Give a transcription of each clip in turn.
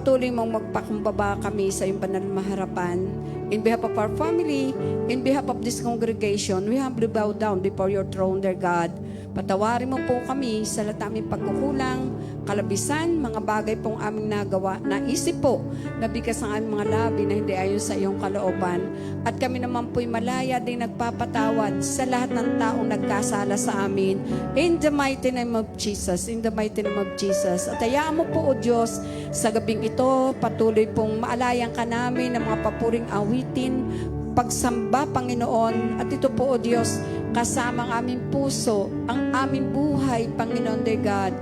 patuloy mong magpakumbaba kami sa iyong banal na harapan. In behalf of our family, in behalf of this congregation, we humbly bow down before your throne, dear God. Patawarin mo po kami sa lahat naming pagkukulang, kalabisan, mga bagay pong aming nagawa, naisip po, nabigas ang aming mga labi na hindi ayon sa iyong kalooban. At kami naman po'y malaya din nagpapatawad sa lahat ng taong nagkasala sa amin. In the mighty name of Jesus, in the mighty name of Jesus. At hayaan mo po, O Diyos, sa gabing ito, patuloy pong maalayan ka namin ng mga papuring awitin, pagsamba, Panginoon. At ito po, O Diyos, kasama ang aming puso, ang aming buhay, Panginoon, dear God,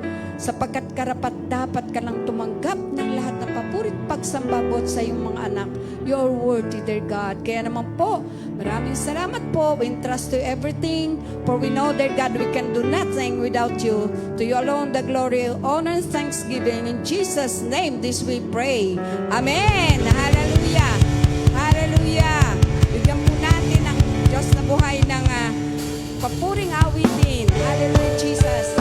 sapagkat karapat dapat ka lang tumanggap ng lahat ng papurit pagsambabot sa iyong mga anak. You're worthy, dear God. Kaya naman po, maraming salamat po. We entrust to everything, for we know, dear God, we can do nothing without you. To you alone the glory, honor, and thanksgiving. In Jesus' name, this we pray. Amen. Hallelujah. Hallelujah. Bigyan po natin ang Diyos na buhay ng papuring awitin. Hallelujah, Jesus.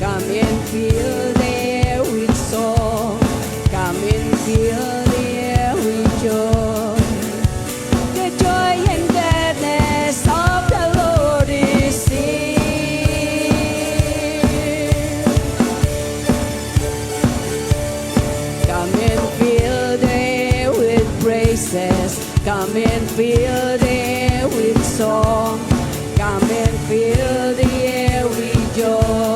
Come and fill the air with song. Come and fill the air with joy. The joy and gladness of the Lord is here. Come and fill the air with praises. Come and fill the air with song. Come and fill the air with joy.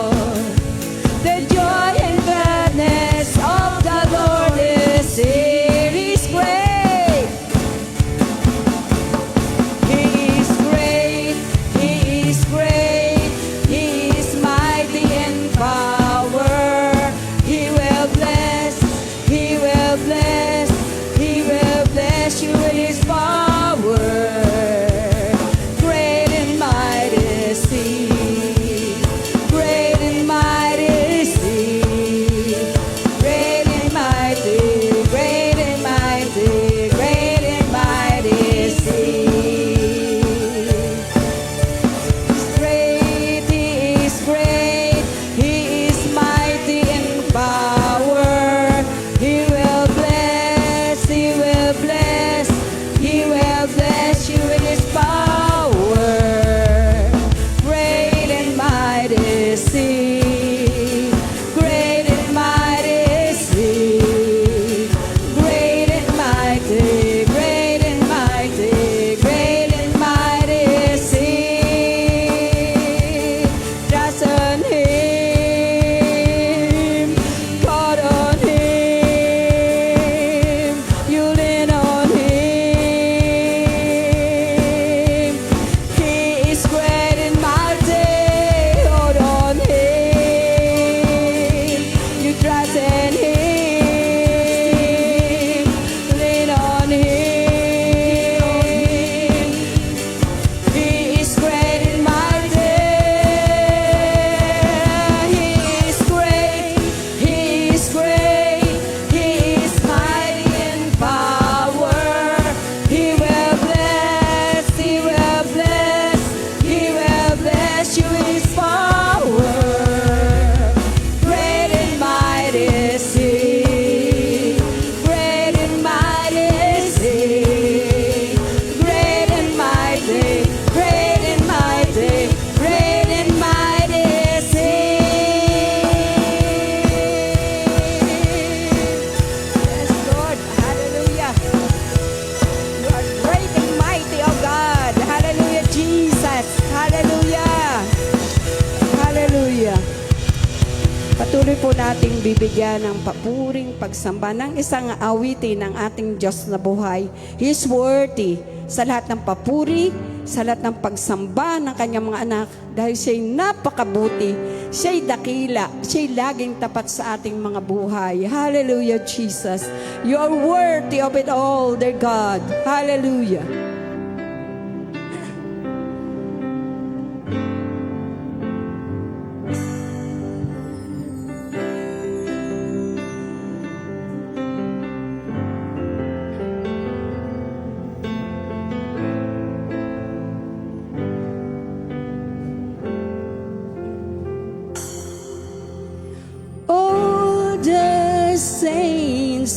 Patuloy po nating bibigyan ng papuring pagsamba ng isang awitin ng ating Diyos na buhay. He is worthy sa lahat ng papuri, sa lahat ng pagsamba ng kanyang mga anak dahil siya'y napakabuti, siya'y dakila, siya'y laging tapat sa ating mga buhay. Hallelujah, Jesus. You are worthy of it all, dear God. Hallelujah.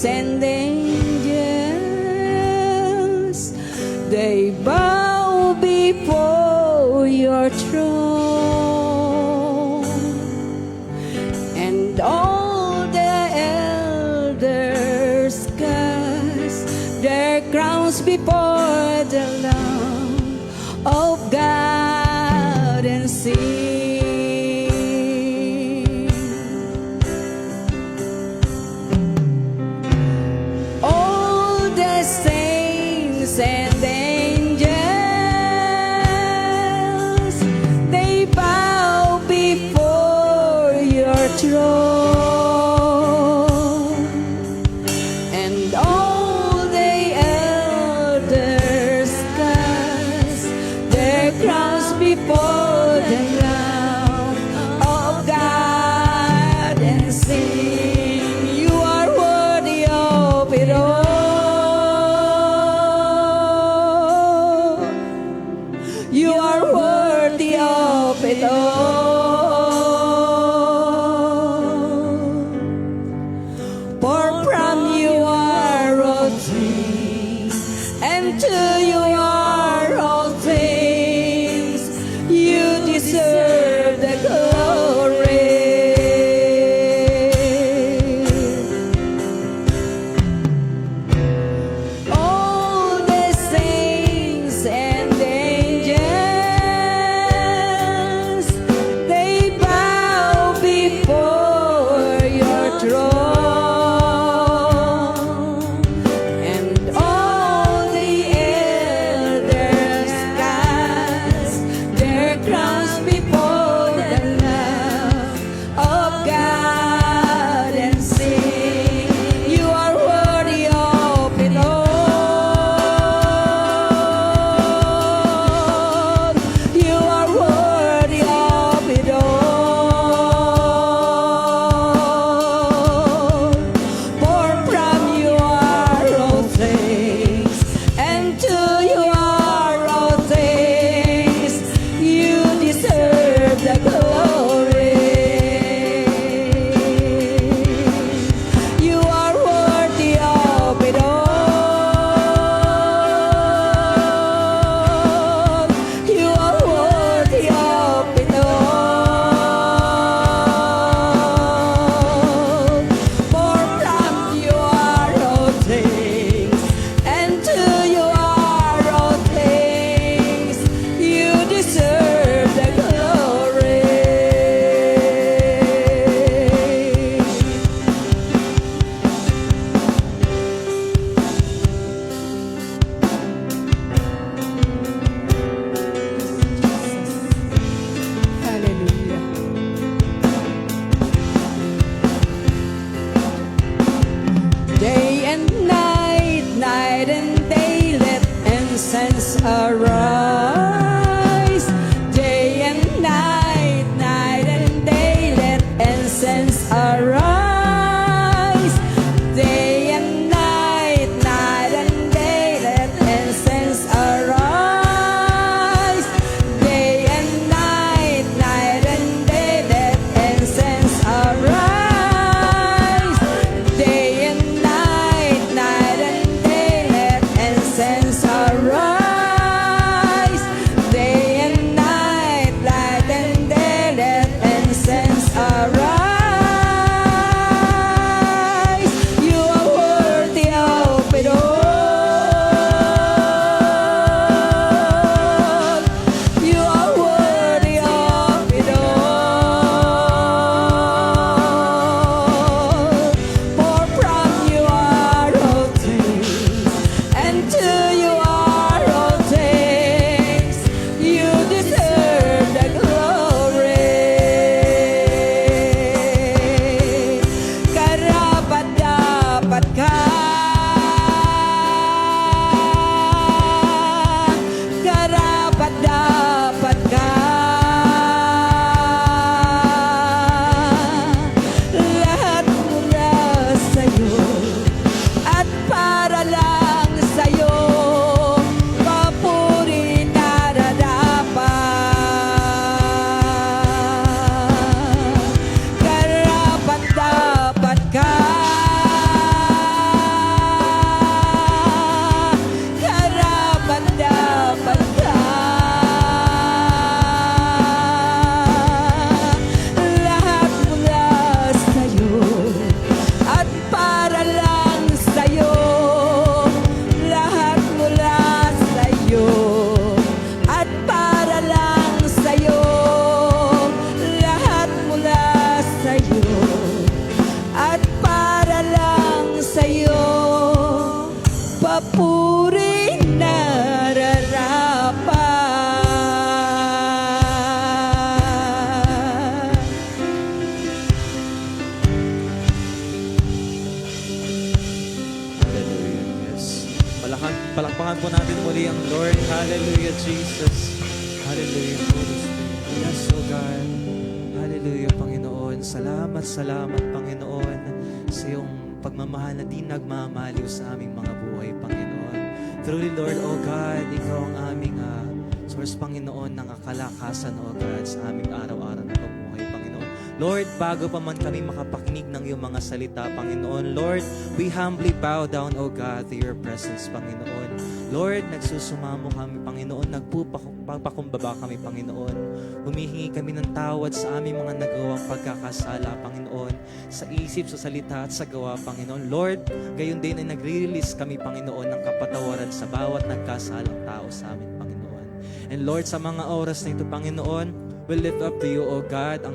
and angels, they bow before your throne, and all the elders cast their crowns before the Lamb of God and sing. All the saints and angels, they bow before your throne, and all the elders cast their crowns before the Lamb of God and sing, you are worthy of it all. You are worthy of it all. For from you are all things, and to you are all things. You deserve the glory. All the saints and angels, they bow before your throne, and all the elders cast their crowns before the Lamb of God and sing, you are worthy of it all. You are worthy of it all. For from you are all things, and to you are all things. You deserve the glory. You are worthy of it all. You are worthy of it all. For from you are all things, and to you are all things. You deserve the glory. Hallelujah. Day and night, night and day, let incense arise. Day and night, night and day, let incense arise. Day and night, night and day, let incense arise. Day and night, night and day, let incense arise. Day and night, night and day, let incense arise. Day and night, night and day, let incense arise. at para lang sa'yo papuri nararapat. Hallelujah. Yes. Palakpakan po natin muli ang Lord. Hallelujah, Jesus. Hallelujah, Holy Spirit. Yes, oh God. Hallelujah, Panginoon. Salamat, salamat, Panginoon, sa iyong pagmamahal na di nagmamaliw sa aming mga buhay, Panginoon. Truly, Lord, oh God, Ikaw ang aming source, Panginoon, ng kalakasan, oh God, sa aming araw-araw na pamumuhay, Panginoon. Lord, bago pa man kami makapakinig ng iyong mga salita, Panginoon, Lord, we humbly bow down, O God, to your presence, Panginoon. Lord, nagsusumamo kami, Panginoon, nagpupakumbaba kami, Panginoon. Humihingi kami ng tawad sa aming mga nagawang pagkakasala, Panginoon, sa isip, sa salita, at sa gawa, Panginoon. Lord, gayon din ay nagre-release kami, Panginoon, ng kapatawaran sa bawat nagkasalang tao sa amin, Panginoon. And Lord, sa mga oras na ito, Panginoon, we lift up to you, O God, ang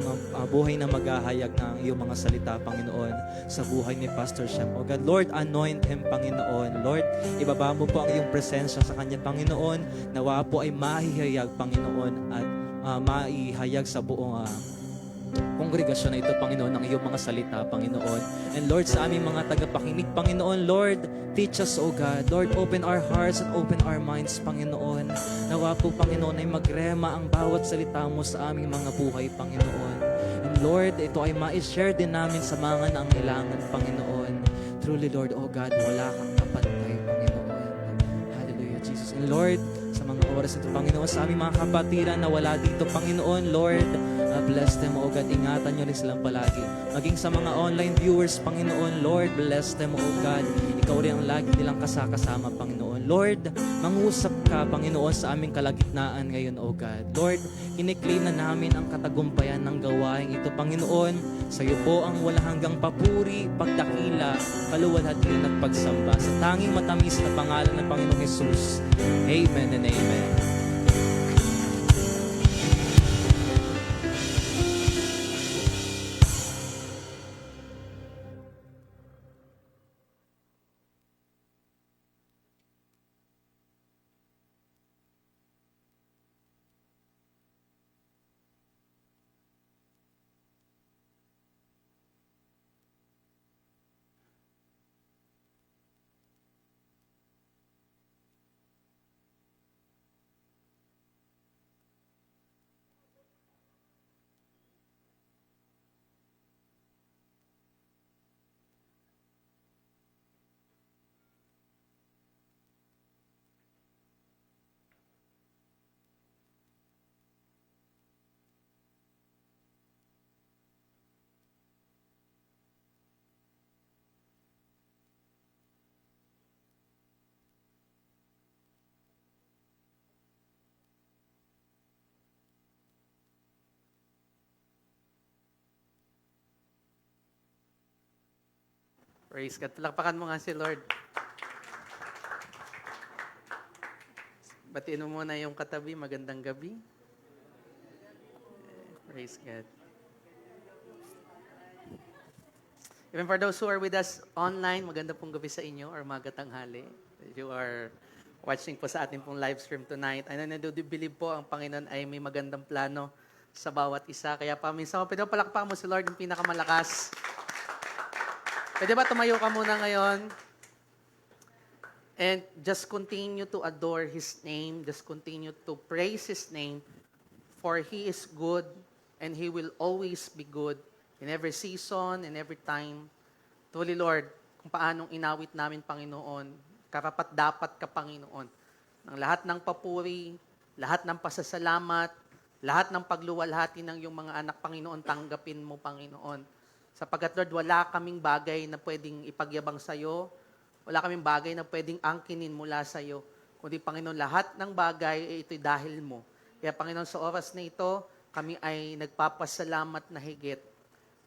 buhay na maghahayag ng iyong mga salita, Panginoon, sa buhay ni Pastor Shem. O God, Lord, anoint him, Panginoon. Lord, ibaba mo po ang iyong presensya sa kanya, Panginoon. Nawa po ay mahihayag, Panginoon, at maihayag sa buong kongregasyon na ito, Panginoon, ng iyong mga salita, Panginoon. And Lord, sa aming mga tagapakinig, Panginoon, Lord, teach us, O God. Lord, open our hearts and open our minds, Panginoon. Nawa po, Panginoon, ay magrema ang bawat salita mo sa aming mga buhay, Panginoon. And Lord, ito ay ma-share din namin sa mga nangailangan, Panginoon. Truly, Lord, O God, wala kang kapantay, Panginoon. Hallelujah, Jesus. And Lord, sa mga oras ito, Panginoon, sa aming mga kapatiran na wala dito, Panginoon, Lord, bless them, O God. Ingatan nyo rin silang palagi. Maging sa mga online viewers, Panginoon, Lord, bless them, O God. Ikaw rin ang lagi nilang kasama, Panginoon. Lord, mangusap ka, Panginoon, sa aming kalagitnaan ngayon, O God. Lord, kiniklaim na namin ang katagumpayan ng gawain ito, Panginoon. Sa iyo po ang wala hanggang papuri, pagdakila, kaluwalhati at pagsamba. Sa tanging matamis na pangalan ng Panginoong Jesus. Amen and amen. Praise God. Palakpakan mo nga si Lord. Batiin mo muna yung katabi. Magandang gabi. Praise God. Even for those who are with us online, maganda pong gabi sa inyo or maga tanghali. You are watching po sa ating pong live stream tonight. I know na do believe po ang Panginoon ay may magandang plano sa bawat isa. Kaya paminsan mo, pwede mo palakpakan mo si Lord ng pinakamalakas. Pwede ba tumayo ka muna ngayon? And just continue to adore His name. Just continue to praise His name. For He is good and He will always be good in every season, in every time. Truly, Lord, kung paanong inawit namin, Panginoon, karapat dapat ka, Panginoon, ng lahat ng papuri, lahat ng pasasalamat, lahat ng pagluwalhati ng iyong mga anak, Panginoon, tanggapin mo, Panginoon. Sapagkat, Lord, wala kaming bagay na pwedeng ipagyabang sa iyo. Wala kaming bagay na pwedeng angkinin mula sa iyo. Kundi, Panginoon, lahat ng bagay ay ito'y dahil mo. Kaya, Panginoon, sa oras na ito, kami ay nagpapasalamat na higit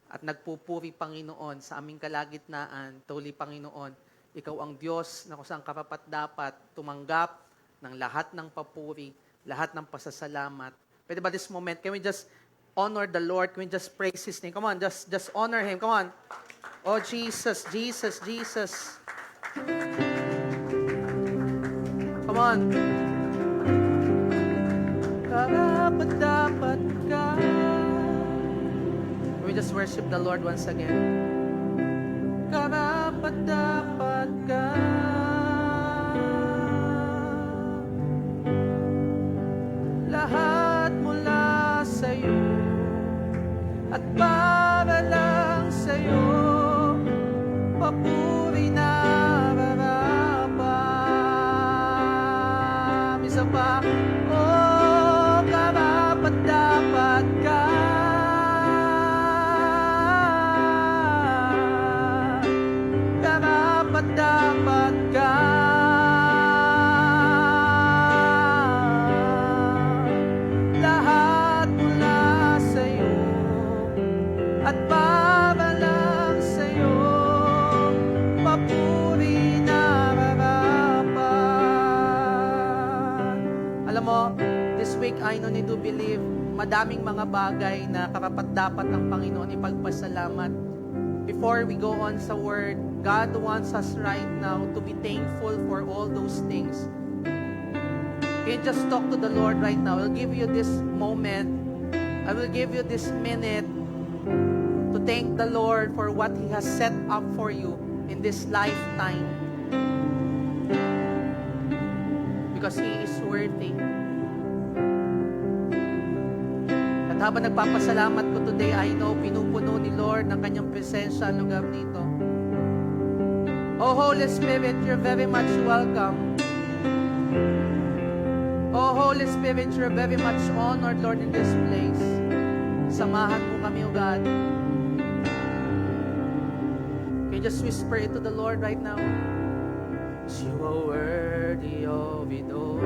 at nagpupuri, Panginoon, sa aming kalagitnaan. Truly, Panginoon, Ikaw ang Diyos na kung saan karapat dapat tumanggap ng lahat ng papuri, lahat ng pasasalamat. Pwede ba this moment, can we just honor the Lord? Can we just praise His name? Come on, just honor Him. Come on. Oh, Jesus, Jesus, Jesus. Come on. Karapat-dapat ka. We just worship the Lord once again. Karapat-dapat ka. Lahat mula sa'yo at para lang sa'yo, papuri na rarapan. Isa pa, oh, karapat-dapat ka. Karapat-dapat ka. Lahat mula sa'yo at para lang sa'yo, papuri na rarapan. Alam mo, this week I no need to believe madaming mga bagay na karapat-dapat ang Panginoon ipagpasalamat. Before we go on sa Word, God wants us right now to be thankful for all those things. You just talk to the Lord right now. I'll give you this moment. I will give you this minute to thank the Lord for what He has set up for you in this lifetime. Because He is worthy. At habang nagpapasalamat ko today, I know pinupuno ni Lord ng Kanyang presensya ang lugar nito. Oh, Holy Spirit, you're very much welcome. Oh, Holy Spirit, you're very much honored, Lord, in this place. Samahan mo kami, O God. Can you just whisper it to the Lord right now? You are worthy of it all.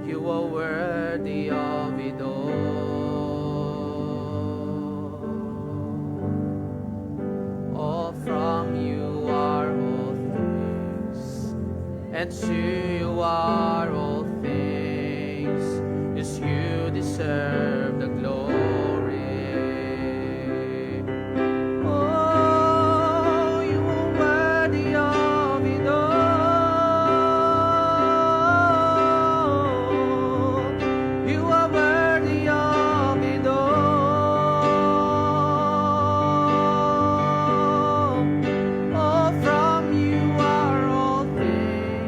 You are worthy of it all. All from you are all things, and to you are all things. Yes, you deserve the glory. Oh, you are worthy of it all. You are worthy of it all. Oh, from you are all things.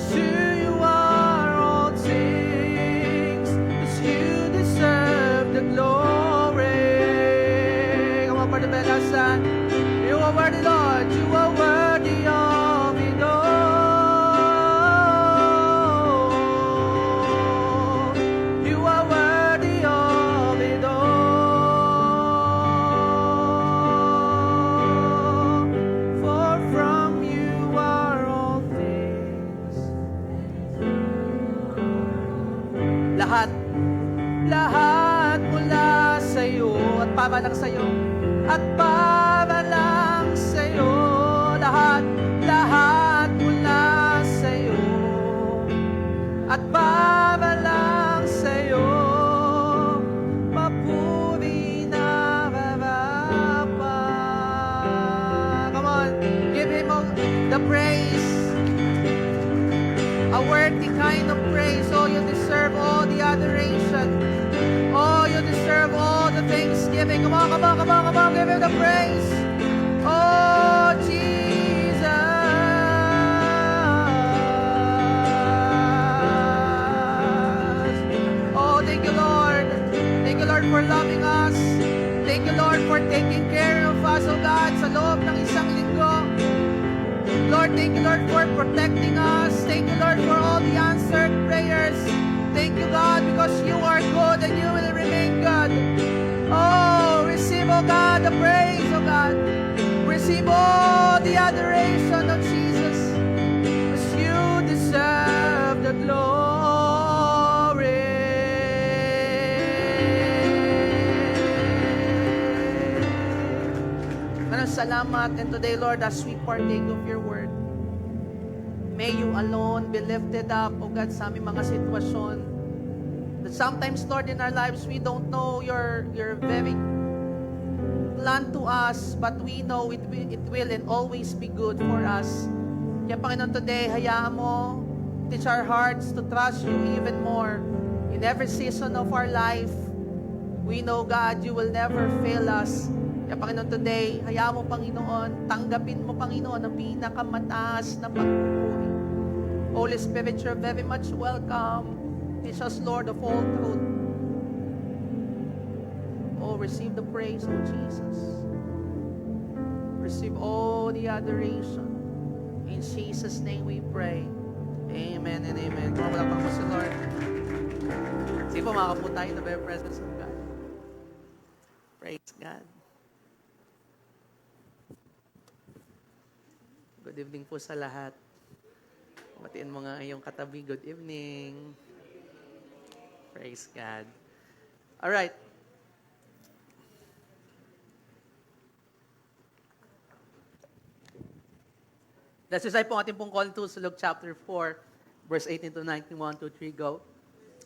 To you are all things. 'Cause you deserve the glory. Come on, Brother Belasan. You are worthy, Lord. You are worthy of it all. You are worthy of it all. For from you are all things. Lahat mula sa'yo at para lang sa'yo. At para lang sa'yo. Lahat mula sa'yo. At para lang sa'yo. Papuri na rarapan. Come on, give Him the praise. A worthy kind of praise. Oh, you deserve all the adoration. Oh, you deserve all the thanksgiving. Come on, give Him the praise. Oh, Jesus. Oh, thank you, Lord. Thank you, Lord, for loving us. Thank you, Lord, for taking care of us, oh God, sa loob ng isang linggo. Lord, thank you, Lord, for protecting us. Thank you, Lord, for all the answered prayers. Thank you, God, because you are good and you will remain good. Oh, receive, oh God, the praise, oh God. Receive all the adoration of Jesus. Because you deserve the glory. Maraming salamat. And today, Lord, as we partake of your word, may you alone be lifted up, O God, sa aming mga sitwasyon. That sometimes, Lord, in our lives, we don't know your very plan to us, but we know it will and always be good for us. Kaya Panginoon, today, hayaan mo, teach our hearts to trust you even more. In every season of our life, we know, God, you will never fail us. Kaya Panginoon, today, hayaan mo, Panginoon, tanggapin mo, Panginoon, ang pinakamataas na pagpupuri. Holy Spirit, you're very much welcome. Teach us, Lord, of all truth. Oh, receive the praise of Jesus. Receive all the adoration. In Jesus' name we pray. Amen and amen. Kung malapang mo si Lord. Sige po, makakapo tayo in the very presence of God. Praise God. Good evening po sa lahat. Batiin mo nga iyong katabi. Good evening. Praise God. All right. Let's recite po ang ating pong call to sa Luke chapter 4, verse 18 to 19. 1, 2, 3, go.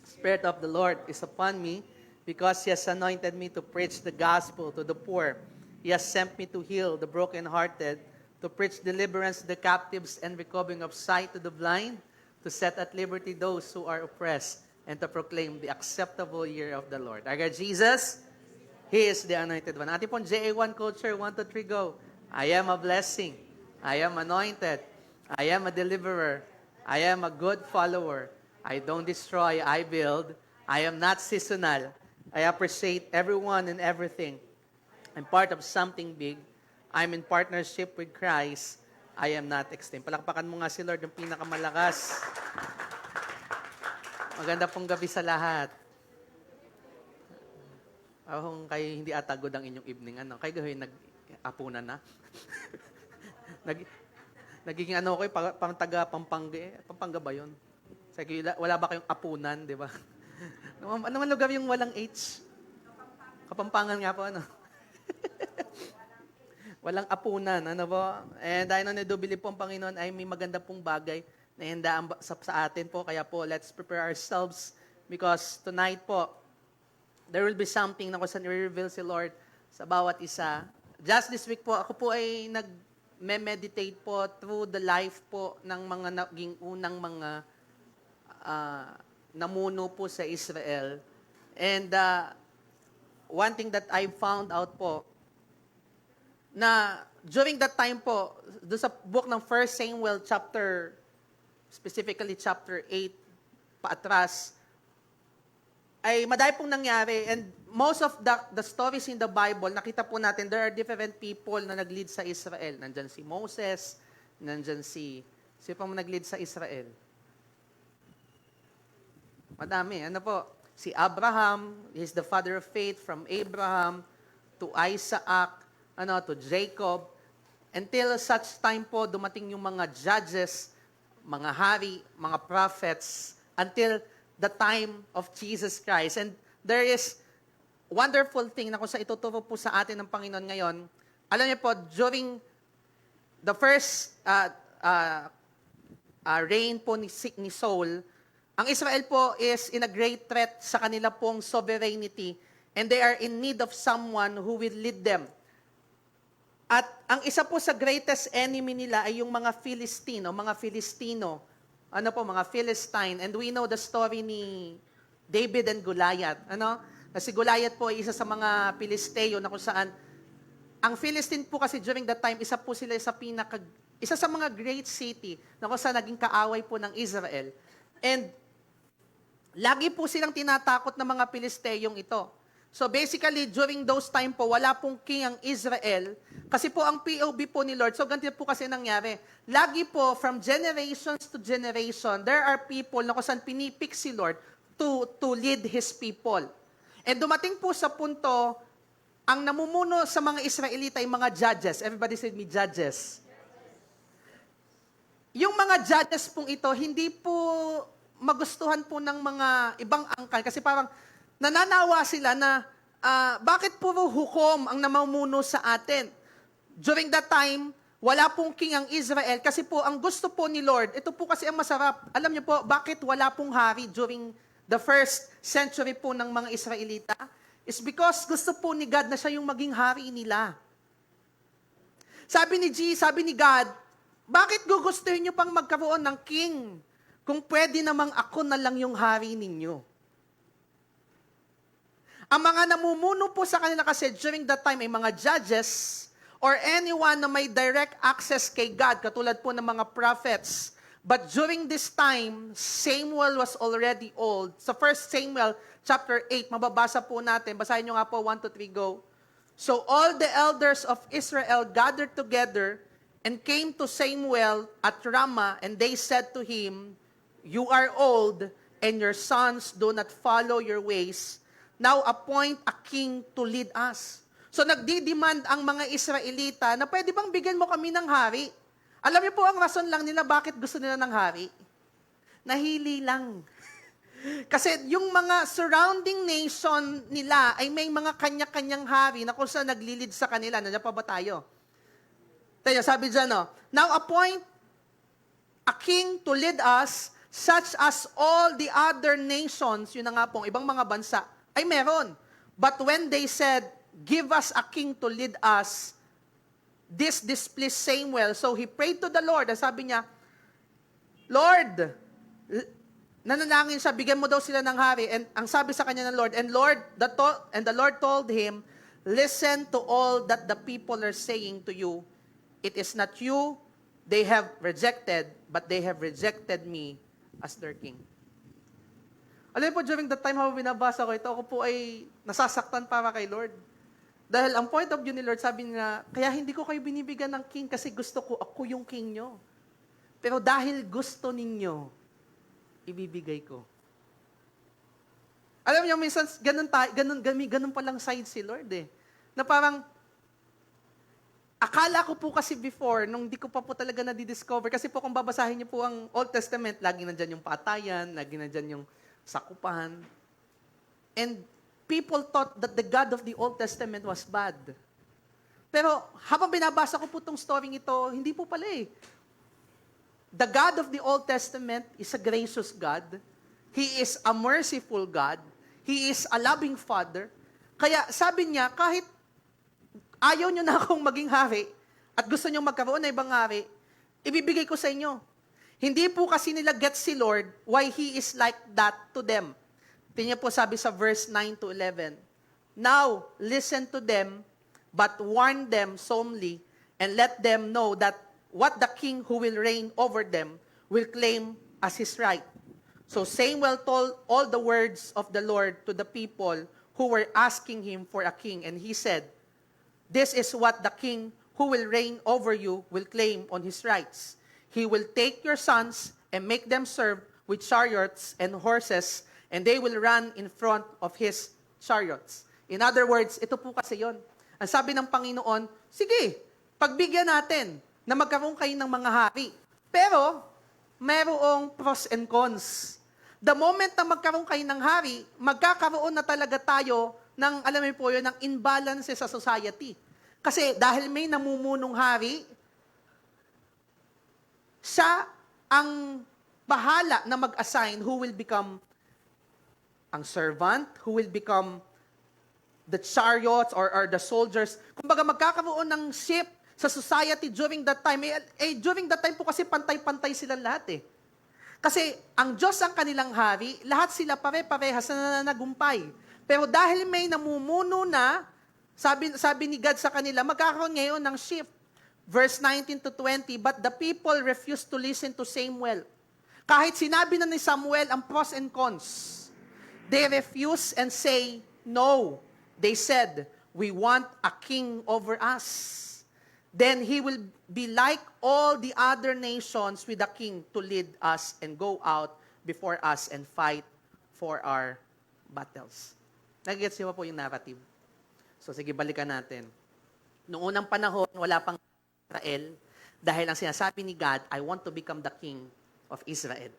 Spirit of the Lord is upon me, because He has anointed me to preach the gospel to the poor. He has sent me to heal the brokenhearted, to preach deliverance to the captives and recovering of sight to the blind, to set at liberty those who are oppressed, and to proclaim the acceptable year of the Lord. Our God Jesus, He is the anointed one. Ating pong JA1 culture, 1, 2, 3, go. I am a blessing. I am anointed. I am a deliverer. I am a good follower. I don't destroy, I build. I am not seasonal. I appreciate everyone and everything. I'm part of something big. I'm in partnership with Christ. I am not extinct. Palakpakan mo nga si Lord, yung pinakamalakas. Maganda pong gabi sa lahat. Kung kayo hindi atagod ang inyong evening, kayo gawin nag-apunan na. Nagiging ko, pang taga Pampanga ba yun? Wala ba kayong apunan, di ba? Ano man lugar yung walang H? Kapampangan nga po, Walang apunan, ba? And I know na do believe po ang Panginoon ay may maganda pong bagay na handaan sa atin po. Kaya po, let's prepare ourselves because tonight po, there will be something na kung saan i-reveal si Lord sa bawat isa. Just this week po, ako po ay nag-meditate po through the life po ng mga naging unang mga namuno po sa Israel. And one thing that I found out po, na during that time po, doon sa book ng 1 Samuel specifically chapter 8, paatras, ay madami pong nangyari. And most of the stories in the Bible, nakita po natin, there are different people na nag-lead sa Israel. Nandyan si Moses, nandyan si pang nag-lead sa Israel? Madami. Ano po? Si Abraham, he's the father of faith, from Abraham to Isaac, to Jacob, until such time po, dumating yung mga judges, mga hari, mga prophets, until the time of Jesus Christ. And there is wonderful thing na kung sa ituturo po sa atin ng Panginoon ngayon. Alam niyo po, during the first reign po ni Saul, ang Israel po is in a great threat sa kanila pong sovereignty, and they are in need of someone who will lead them. At ang isa po sa greatest enemy nila ay yung mga Filistino, mga Philistine. And we know the story ni David and Goliath. Na si Goliath po ay isa sa mga Filisteo na kung saan, ang Philistine po kasi during that time, isa sa mga great city na kung saan naging kaaway po ng Israel. And lagi po silang tinatakot ng mga Filisteyong ito. So basically, during those time po, wala pong king ang Israel. Kasi po ang POV po ni Lord, so ganito po kasi nangyari. Lagi po, from generations to generation, there are people na kung saan pinipik si Lord to lead His people. And dumating po sa punto, ang namumuno sa mga Israelita ay mga judges. Everybody said me, judges. Yung mga judges pong ito, hindi po magustuhan po ng mga ibang angkan. Kasi parang, nananawa sila na bakit puro hukom ang namumuno sa atin? During that time, wala pong king ang Israel kasi po ang gusto po ni Lord, ito po kasi ang masarap. Alam niyo po, bakit wala pong hari during the first century po ng mga Israelita, is because gusto po ni God na siya yung maging hari nila. Sabi ni God, bakit gugustuhin niyo pang magkaroon ng king kung pwede namang ako na lang yung hari ninyo? Ang mga namumuno po sa kanila kasi during that time ay mga judges or anyone na may direct access kay God, katulad po ng mga prophets. But during this time, Samuel was already old. Sa 1 Samuel chapter 8, mababasa po natin. Basahin nyo nga po, 1 to 3, go. So all the elders of Israel gathered together and came to Samuel at Ramah, and they said to him, "You are old, and your sons do not follow your ways. Now appoint a king to lead us." So nagdi-demand ang mga Israelita na pwede bang bigyan mo kami ng hari? Alam niyo po ang rason lang nila bakit gusto nila ng hari? Nahili lang. Kasi yung mga surrounding nation nila ay may mga kanya-kanyang hari na kung saan naglilid sa kanila. Nandiyan pa ba tayo? Tayo, sabi dyan, no? Now appoint a king to lead us, such as all the other nations, yun na nga pong ibang mga bansa, ay meron. But when they said, "Give us a king to lead us," this displeased Samuel. So he prayed to the Lord. At sabi niya, Lord, nanalangin siya, bigyan mo daw sila ng hari. And ang sabi sa kanya ng Lord, and the Lord told him, "Listen to all that the people are saying to you. It is not you they have rejected, but they have rejected me as their king." Alam po, during the time habang binabasa ko ito, ako po ay nasasaktan para kay Lord. Dahil ang point of view ni Lord, sabi niya, kaya hindi ko kayo binibigyan ng king kasi gusto ko ako yung king nyo. Pero dahil gusto ninyo, ibibigay ko. Alam niyo, minsan, ganun palang side si Lord eh. Na parang, akala ko po kasi before, nung di ko pa po talaga na-discover, kasi po kung babasahin niyo po ang Old Testament, lagi nandyan yung patayan, lagi nandyan yung sakupan. And people thought that the God of the Old Testament was bad. Pero habang binabasa ko po itong story ito, hindi po pala eh. The God of the Old Testament is a gracious God. He is a merciful God. He is a loving Father. Kaya sabi niya, kahit ayaw niyo na akong maging hari at gusto niyo magkaroon ng ibang hari, ibibigay ko sa inyo. Hindi po kasi nila get si Lord why He is like that to them. Tingnan po sabi sa verse 9 to 11. Now, listen to them, but warn them solemnly, and let them know that what the king who will reign over them will claim as his right. So Samuel told all the words of the Lord to the people who were asking him for a king, and he said, "This is what the king who will reign over you will claim on his rights. He will take your sons and make them serve with chariots and horses, and they will run in front of his chariots." In other words, ito po kasi yon. Ang sabi ng Panginoon, sige, pagbigyan natin na magkaroon kayo ng mga hari. Pero, mayroong pros and cons. The moment na magkaroon kayo ng hari, magkakaroon na talaga tayo ng, alam mo po yun, ng imbalance sa society. Kasi dahil may namumunong hari, siya ang bahala na mag-assign who will become ang servant, who will become the chariots or the soldiers. Kumbaga magkakaroon ng shift sa society during that time. During that time po kasi pantay-pantay silang lahat eh. Kasi ang Diyos ang kanilang hari, lahat sila pare-parehas na nanagumpay. Pero dahil may namumuno na, sabi ni God sa kanila, magkakaroon ngayon ng shift. Verse 19 to 20, but the people refused to listen to Samuel. Kahit sinabi na ni Samuel ang pros and cons, they refuse and say, no. They said, we want a king over us. Then he will be like all the other nations with a king to lead us and go out before us and fight for our battles. Nag-gets niyo po yung narrative? So sige, balikan natin. Noong unang panahon, wala pang Israel, dahil ang sinasabi ni God, I want to become the king of Israel.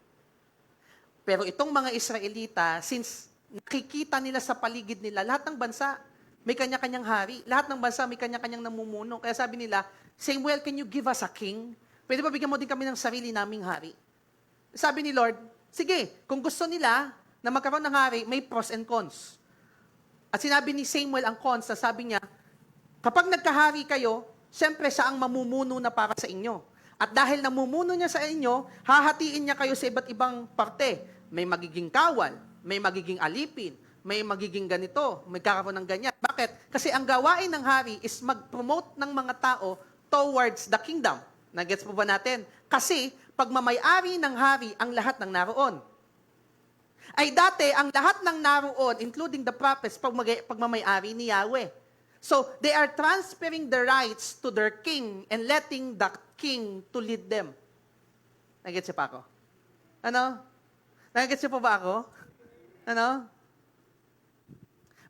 Pero itong mga Israelita, since nakikita nila sa paligid nila, lahat ng bansa may kanya-kanyang hari. Lahat ng bansa may kanya-kanyang namumuno. Kaya sabi nila, Samuel, can you give us a king? Pwede ba bigyan mo din kami ng sarili naming hari? Sabi ni Lord, sige, kung gusto nila, na magkaroon ng hari, may pros and cons. At sinabi ni Samuel ang cons, na sabi niya, kapag nagkahari kayo, siyempre siya ang mamumuno na para sa inyo. At dahil namumuno niya sa inyo, hahatiin niya kayo sa iba't ibang parte. May magiging kawal, may magiging alipin, may magiging ganito, may kakaroon ng ganyan. Bakit? Kasi ang gawain ng hari is mag-promote ng mga tao towards the kingdom. Nagets po ba natin? Kasi pag mamayari ng hari ang lahat ng naroon. Ay dati, ang lahat ng naroon, including the prophets, pag mamayari ni Yahweh. So, they are transferring the rights to their king and letting the king to lead them. Nagets pa ako? Ano? Nagets po ba ako? Ano?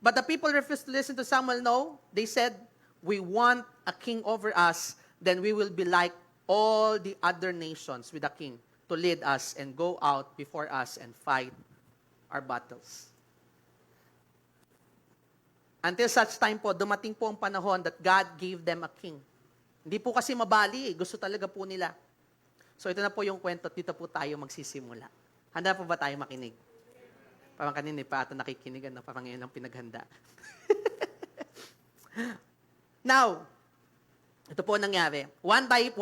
But the people refused to listen to Samuel. No, they said, we want a king over us, then we will be like all the other nations with a king to lead us and go out before us and fight our battles. Until such time po, dumating po ang panahon that God gave them a king. Hindi po kasi mabali, gusto talaga po nila. So ito na po yung kwento, dito po tayo magsisimula. Handa po ba tayo makinig? Parang kanina pa ito nakikinig, parang ngayon lang pinaghanda. Now, ito po nangyari. One day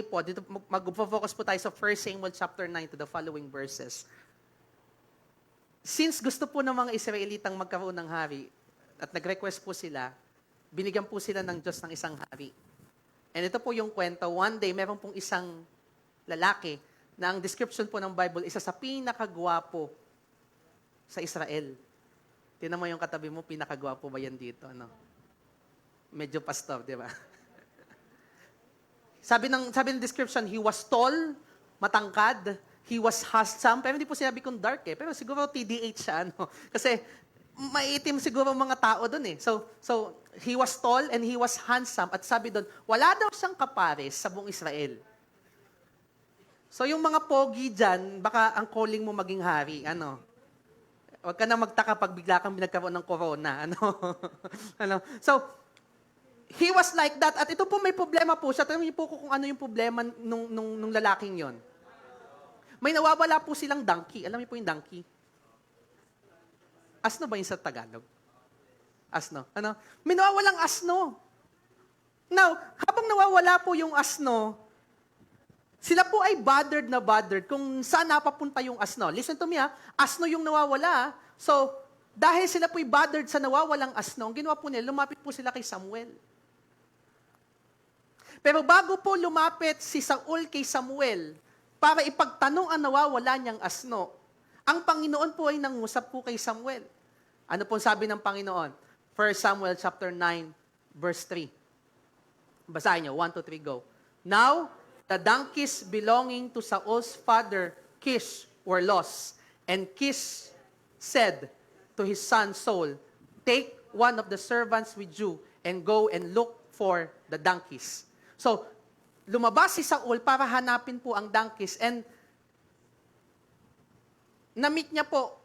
po, dito mag-focus po tayo sa 1 Samuel chapter 9 to the following verses. Since gusto po ng mga Israelitang magkaroon ng hari, at nag-request po sila, binigyan po sila ng Diyos ng isang hari. And ito po yung kwento, one day, meron pong isang lalaki na ang description po ng Bible, isa sa pinakagwapo sa Israel. Tingnan mo yung katabi mo, pinakagwapo ba yan dito? Ano? Medyo pastor, di ba? Sabi ng description, he was tall, matangkad, he was handsome, pero hindi po sinabi kong dark pero siguro TDH siya. Ano? Kasi maitim siguro mga tao doon So he was tall and he was handsome. At sabi doon, wala daw siyang kapares sa buong Israel. So yung mga pogi dyan, baka ang calling mo maging hari. Ano? Huwag ka na magtaka pag bigla kang binagkaroon ng corona. Ano? Ano? So, he was like that. At ito po may problema po siya. Tanong niyo po kung ano yung problema nung lalaking yon. May nawawala po silang donkey. Alam niyo po yung donkey? Asno ba yun sa Tagalog? Asno. Ano? May nawawalang asno. Now, habang nawawala po yung asno, sila po ay bothered kung saan napapunta yung asno. Listen to me asno yung nawawala. So, dahil sila po ay bothered sa nawawalang asno, ang ginawa po nila, lumapit po sila kay Samuel. Pero bago po lumapit si Saul kay Samuel, para ipagtanong ang nawawala niyang asno, ang Panginoon po ay nangusap po kay Samuel. Ano po sabi ng Panginoon? 1 Samuel chapter 9, verse 3. Basahin niyo, 1, 2, 3, go. Now, the donkeys belonging to Saul's father, Kish, were lost. And Kish said to his son Saul, take one of the servants with you and go and look for the donkeys. So, lumabas si Saul para hanapin po ang donkeys and na-meet niya po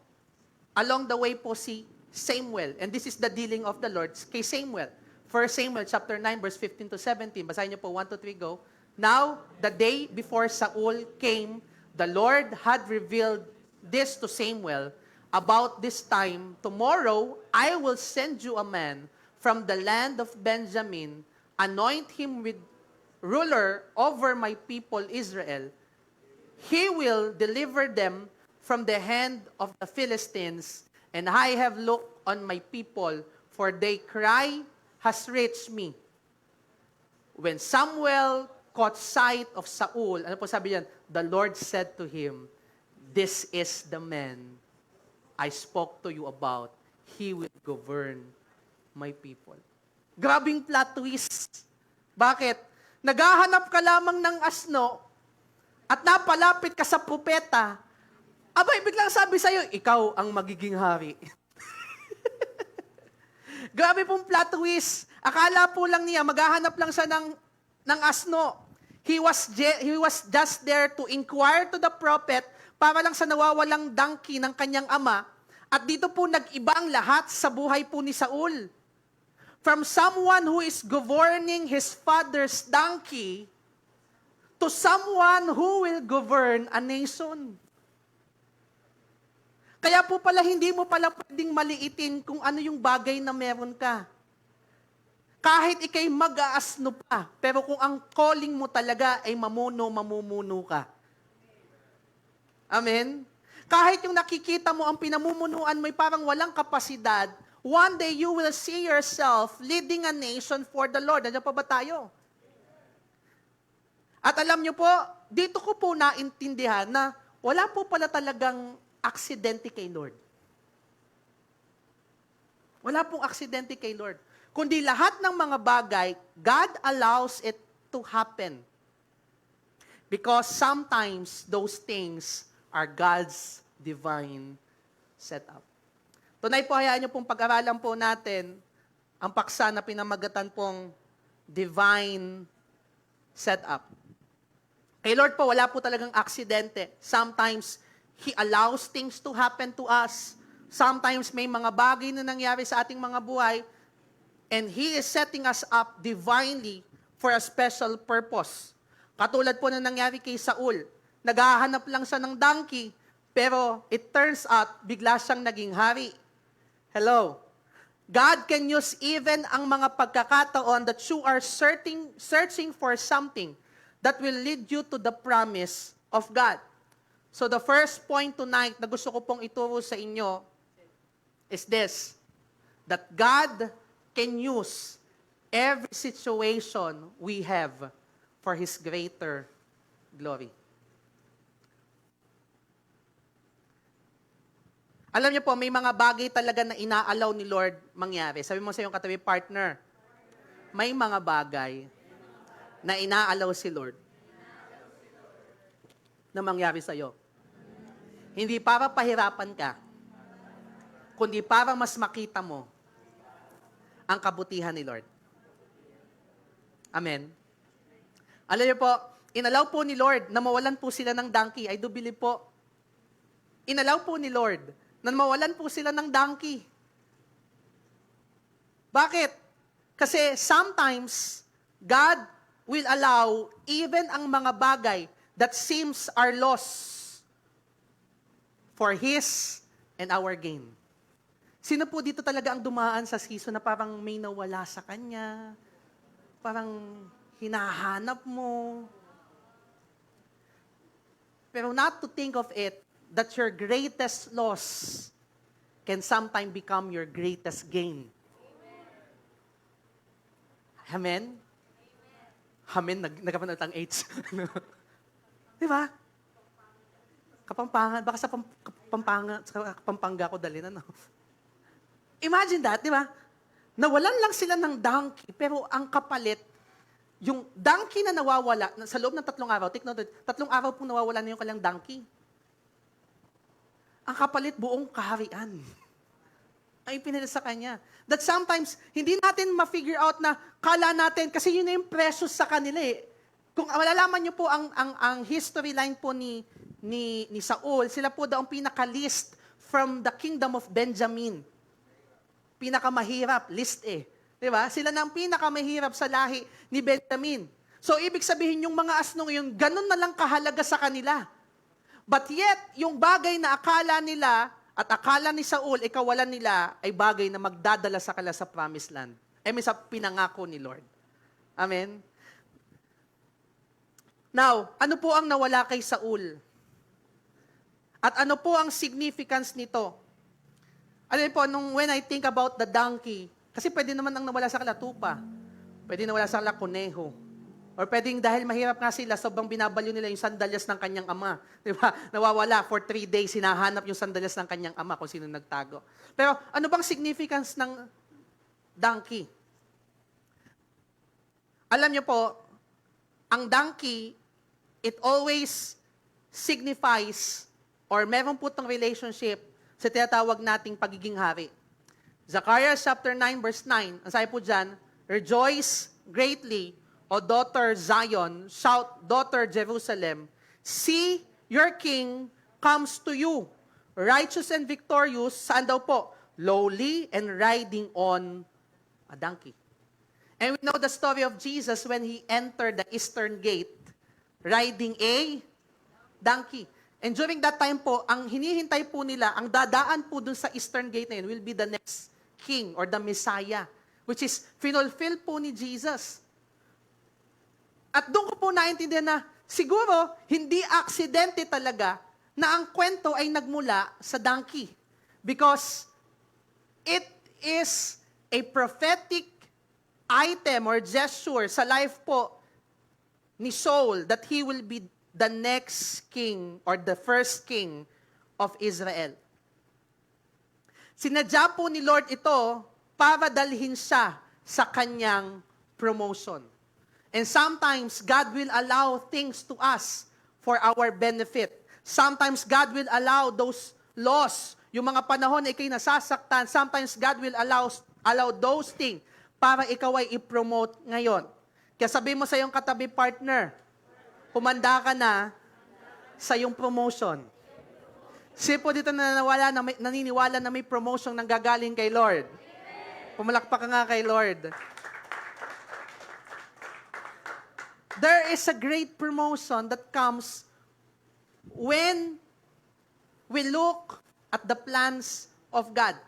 along the way po si Samuel. And this is the dealing of the Lord kay Samuel. 1 Samuel chapter 9 verse 15 to 17. Basahin niyo po 1, 2, 3, go. Now, the day before Saul came, the Lord had revealed this to Samuel. About this time, tomorrow, I will send you a man from the land of Benjamin, anoint him with ruler over my people Israel. He will deliver them from the hand of the Philistines, and I have looked on my people, for their cry has reached me. When Samuel caught sight of Saul, ano po sabi yan? The Lord said to him, this is the man I spoke to you about. He will govern my people. Grabing plot twist. Bakit? Naghahanap ka lamang ng asno at napalapit ka sa propeta, abay, biglang sabi sa'yo, ikaw ang magiging hari. Grabe pong plot twist. Akala po lang niya, maghahanap lang siya ng asno. He was just there to inquire to the prophet para lang sa nawawalang donkey ng kanyang ama. At dito po nag-iba ang lahat sa buhay po ni Saul. From someone who is governing his father's donkey to someone who will govern a nation. Kaya po pala, hindi mo pala pwedeng maliitin kung ano yung bagay na meron ka. Kahit ikay mag-aasno pa, pero kung ang calling mo talaga ay mamumuno ka. Amen? Kahit yung nakikita mo, ang pinamumunuan mo ay parang walang kapasidad, one day you will see yourself leading a nation for the Lord. Nandiyan pa ba tayo? At alam nyo po, dito ko po naintindihan na wala po pala talagang aksidente kay Lord. Wala pong aksidente kay Lord. Kundi lahat ng mga bagay, God allows it to happen. Because sometimes those things are God's divine setup. Tunay po, hayaan niyo pong pag-aralan po natin ang paksa na pinamagatan pong divine setup. Kay Lord po, wala po talagang aksidente. Sometimes, He allows things to happen to us. Sometimes, may mga bagay na nangyari sa ating mga buhay, and He is setting us up divinely for a special purpose. Katulad po na nangyari kay Saul. Naghahanap lang siya ng donkey, pero it turns out, bigla siyang naging hari. Hello? God can use even ang mga pagkakataon that you are searching for something that will lead you to the promise of God. So the first point tonight na gusto ko pong ituro sa inyo is this, that God can use every situation we have for His greater glory. Alam niyo po, may mga bagay talaga na inaalaw ni Lord mangyari. Sabi mo sa iyong katabi, partner, may mga bagay na inaalaw si Lord na mangyari sa iyo. Hindi para pahirapan ka, kundi para mas makita mo ang kabutihan ni Lord. Amen. Alam niyo po, inalaw po ni Lord na mawalan po sila ng donkey. I do believe po. Inalaw po ni Lord na mawalan po sila ng donkey. Bakit? Kasi sometimes, God will allow even ang mga bagay that seems are lost for His and our gain. Sino po dito talaga ang dumaan sa season na parang may nawala sa kanya? Parang hinahanap mo? Pero not to think of it, that your greatest loss can sometimes become your greatest gain. Amen? Amen? Nagkapanat ang H. Di ba? Kapampangan. Baka sa Pampanga ko dalhin. Ano? Imagine that, di ba? Nawalan lang sila ng donkey, pero ang kapalit, yung donkey na nawawala, sa loob ng 3 araw, take note, 3 araw pong nawawala na yung kanyang donkey. Ang kapalit, buong kaharian ay pinili sa kanya. That sometimes, hindi natin ma-figure out na kala natin, kasi yun na yung precious sa kanila eh. Kung malalaman niyo po ang history line po ni Saul, sila po daw ang pinaka-least from the kingdom of Benjamin. Pinakamahirap, list eh. Diba? Sila na ang pinakamahirap sa lahi ni Benjamin. So, ibig sabihin, yung mga asnong yun, ganun na lang kahalaga sa kanila. But yet, yung bagay na akala nila at akala ni Saul, ikawalan nila, ay bagay na magdadala sa kanila sa promised land. May sa pinangako ni Lord. Amen? Now, ano po ang nawala kay Saul? At ano po ang significance nito? Alam po, when I think about the donkey, kasi pwede naman ang nawala sa kanila tupa. Pwede nawala sa kanila kuneho. Or pwedeng dahil mahirap nga sila, sobrang binabalyo nila yung sandalyas ng kanyang ama. Di ba? Nawawala for 3 days, hinahanap yung sandalyas ng kanyang ama kung sino nagtago. Pero ano bang significance ng donkey? Alam niyo po, ang donkey, it always signifies or meron po itong relationship sa tinatawag nating pagiging hari. Zechariah chapter 9 verse 9, ang sabi po dyan, rejoice greatly, O daughter Zion, shout, daughter Jerusalem, see, your king comes to you, righteous and victorious, saan daw po? Lowly and riding on a donkey. And we know the story of Jesus when He entered the eastern gate, riding a donkey. And during that time po, ang hinihintay po nila, ang dadaan po dun sa eastern gate na yun will be the next king or the Messiah, which is finulfill po ni Jesus. At doon ko po naintindihan na siguro hindi aksidente talaga na ang kwento ay nagmula sa donkey. Because it is a prophetic item or gesture sa life po ni Saul that he will be the next king or the first king of Israel. Sinadya po ni Lord ito para dalhin siya sa kanyang promotion. And sometimes God will allow things to us for our benefit. Sometimes God will allow those loss, yung mga panahon na ikay nasasaktan, sometimes God will allow those things para ikaw ay i-promote ngayon. Kaya sabi mo sa iyong katabi partner, humanda ka na sa iyong promotion. Sino po dito naniniwala na may promotion nang gagaling kay Lord? Pumalakpak ka nga kay Lord. There is a great promotion that comes when we look at the plans of God.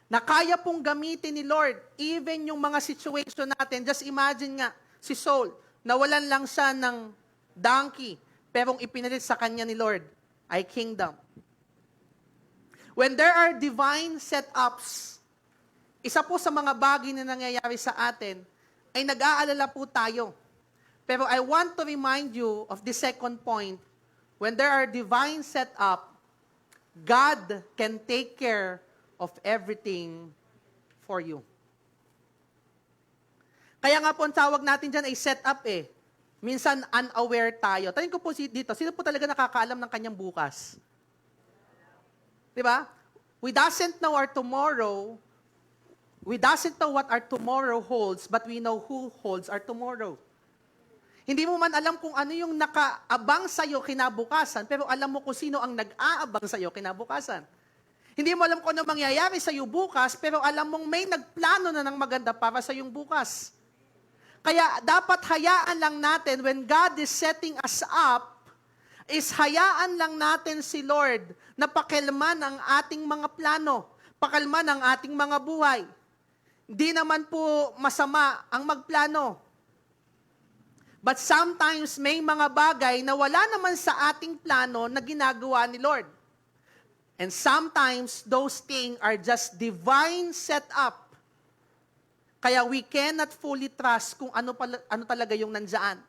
Na kaya pong gamitin ni Lord, even yung mga situation natin. Just imagine nga, si Saul, nawalan lang siya ng donkey, pero ipinalit sa kanya ni Lord ay kingdom. When there are divine setups, isa po sa mga bagay na nangyayari sa atin, ay nag-aalala po tayo. Pero I want to remind you of the second point. When there are divine setup, God can take care of everything for you. Kaya nga po ang tawag natin dyan ay setup eh. Minsan unaware tayo. Tanong ko po dito, sino po talaga nakakaalam ng kanyang bukas? Di ba? We doesn't know our tomorrow. We doesn't know what our tomorrow holds, but we know who holds our tomorrow. Hindi mo man alam kung ano yung nakaabang sa'yo kinabukasan, pero alam mo kung sino ang nag-aabang sa'yo kinabukasan. Hindi mo alam kung ano mangyayari sa'yo bukas, pero alam mong may nagplano na ng maganda para sa iyong bukas. Kaya dapat hayaan lang natin, when God is setting us up, is hayaan lang natin si Lord na pakilman ang ating mga plano, pakalman ang ating mga buhay. Hindi naman po masama ang magplano. But sometimes may mga bagay na wala naman sa ating plano na ginagawa ni Lord. And sometimes those things are just divine setup. Kaya we cannot fully trust kung ano talaga yung nandyan.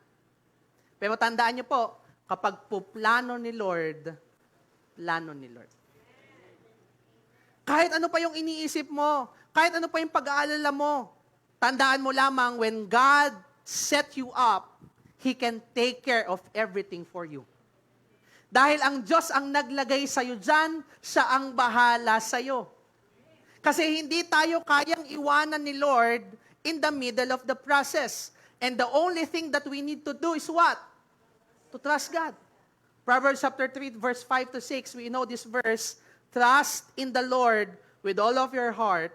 Pero tandaan niyo po, kapag po plano ni Lord, plano ni Lord. Kahit ano pa yung iniisip mo, kahit ano pa yung pag-aalala mo, tandaan mo lamang, when God set you up, He can take care of everything for you. Dahil ang Diyos ang naglagay sa'yo dyan, siya ang bahala sa'yo. Kasi hindi tayo kayang iwanan ni Lord in the middle of the process. And the only thing that we need to do is what? To trust God. Proverbs chapter 3, verse 5 to 6, we know this verse, trust in the Lord with all of your heart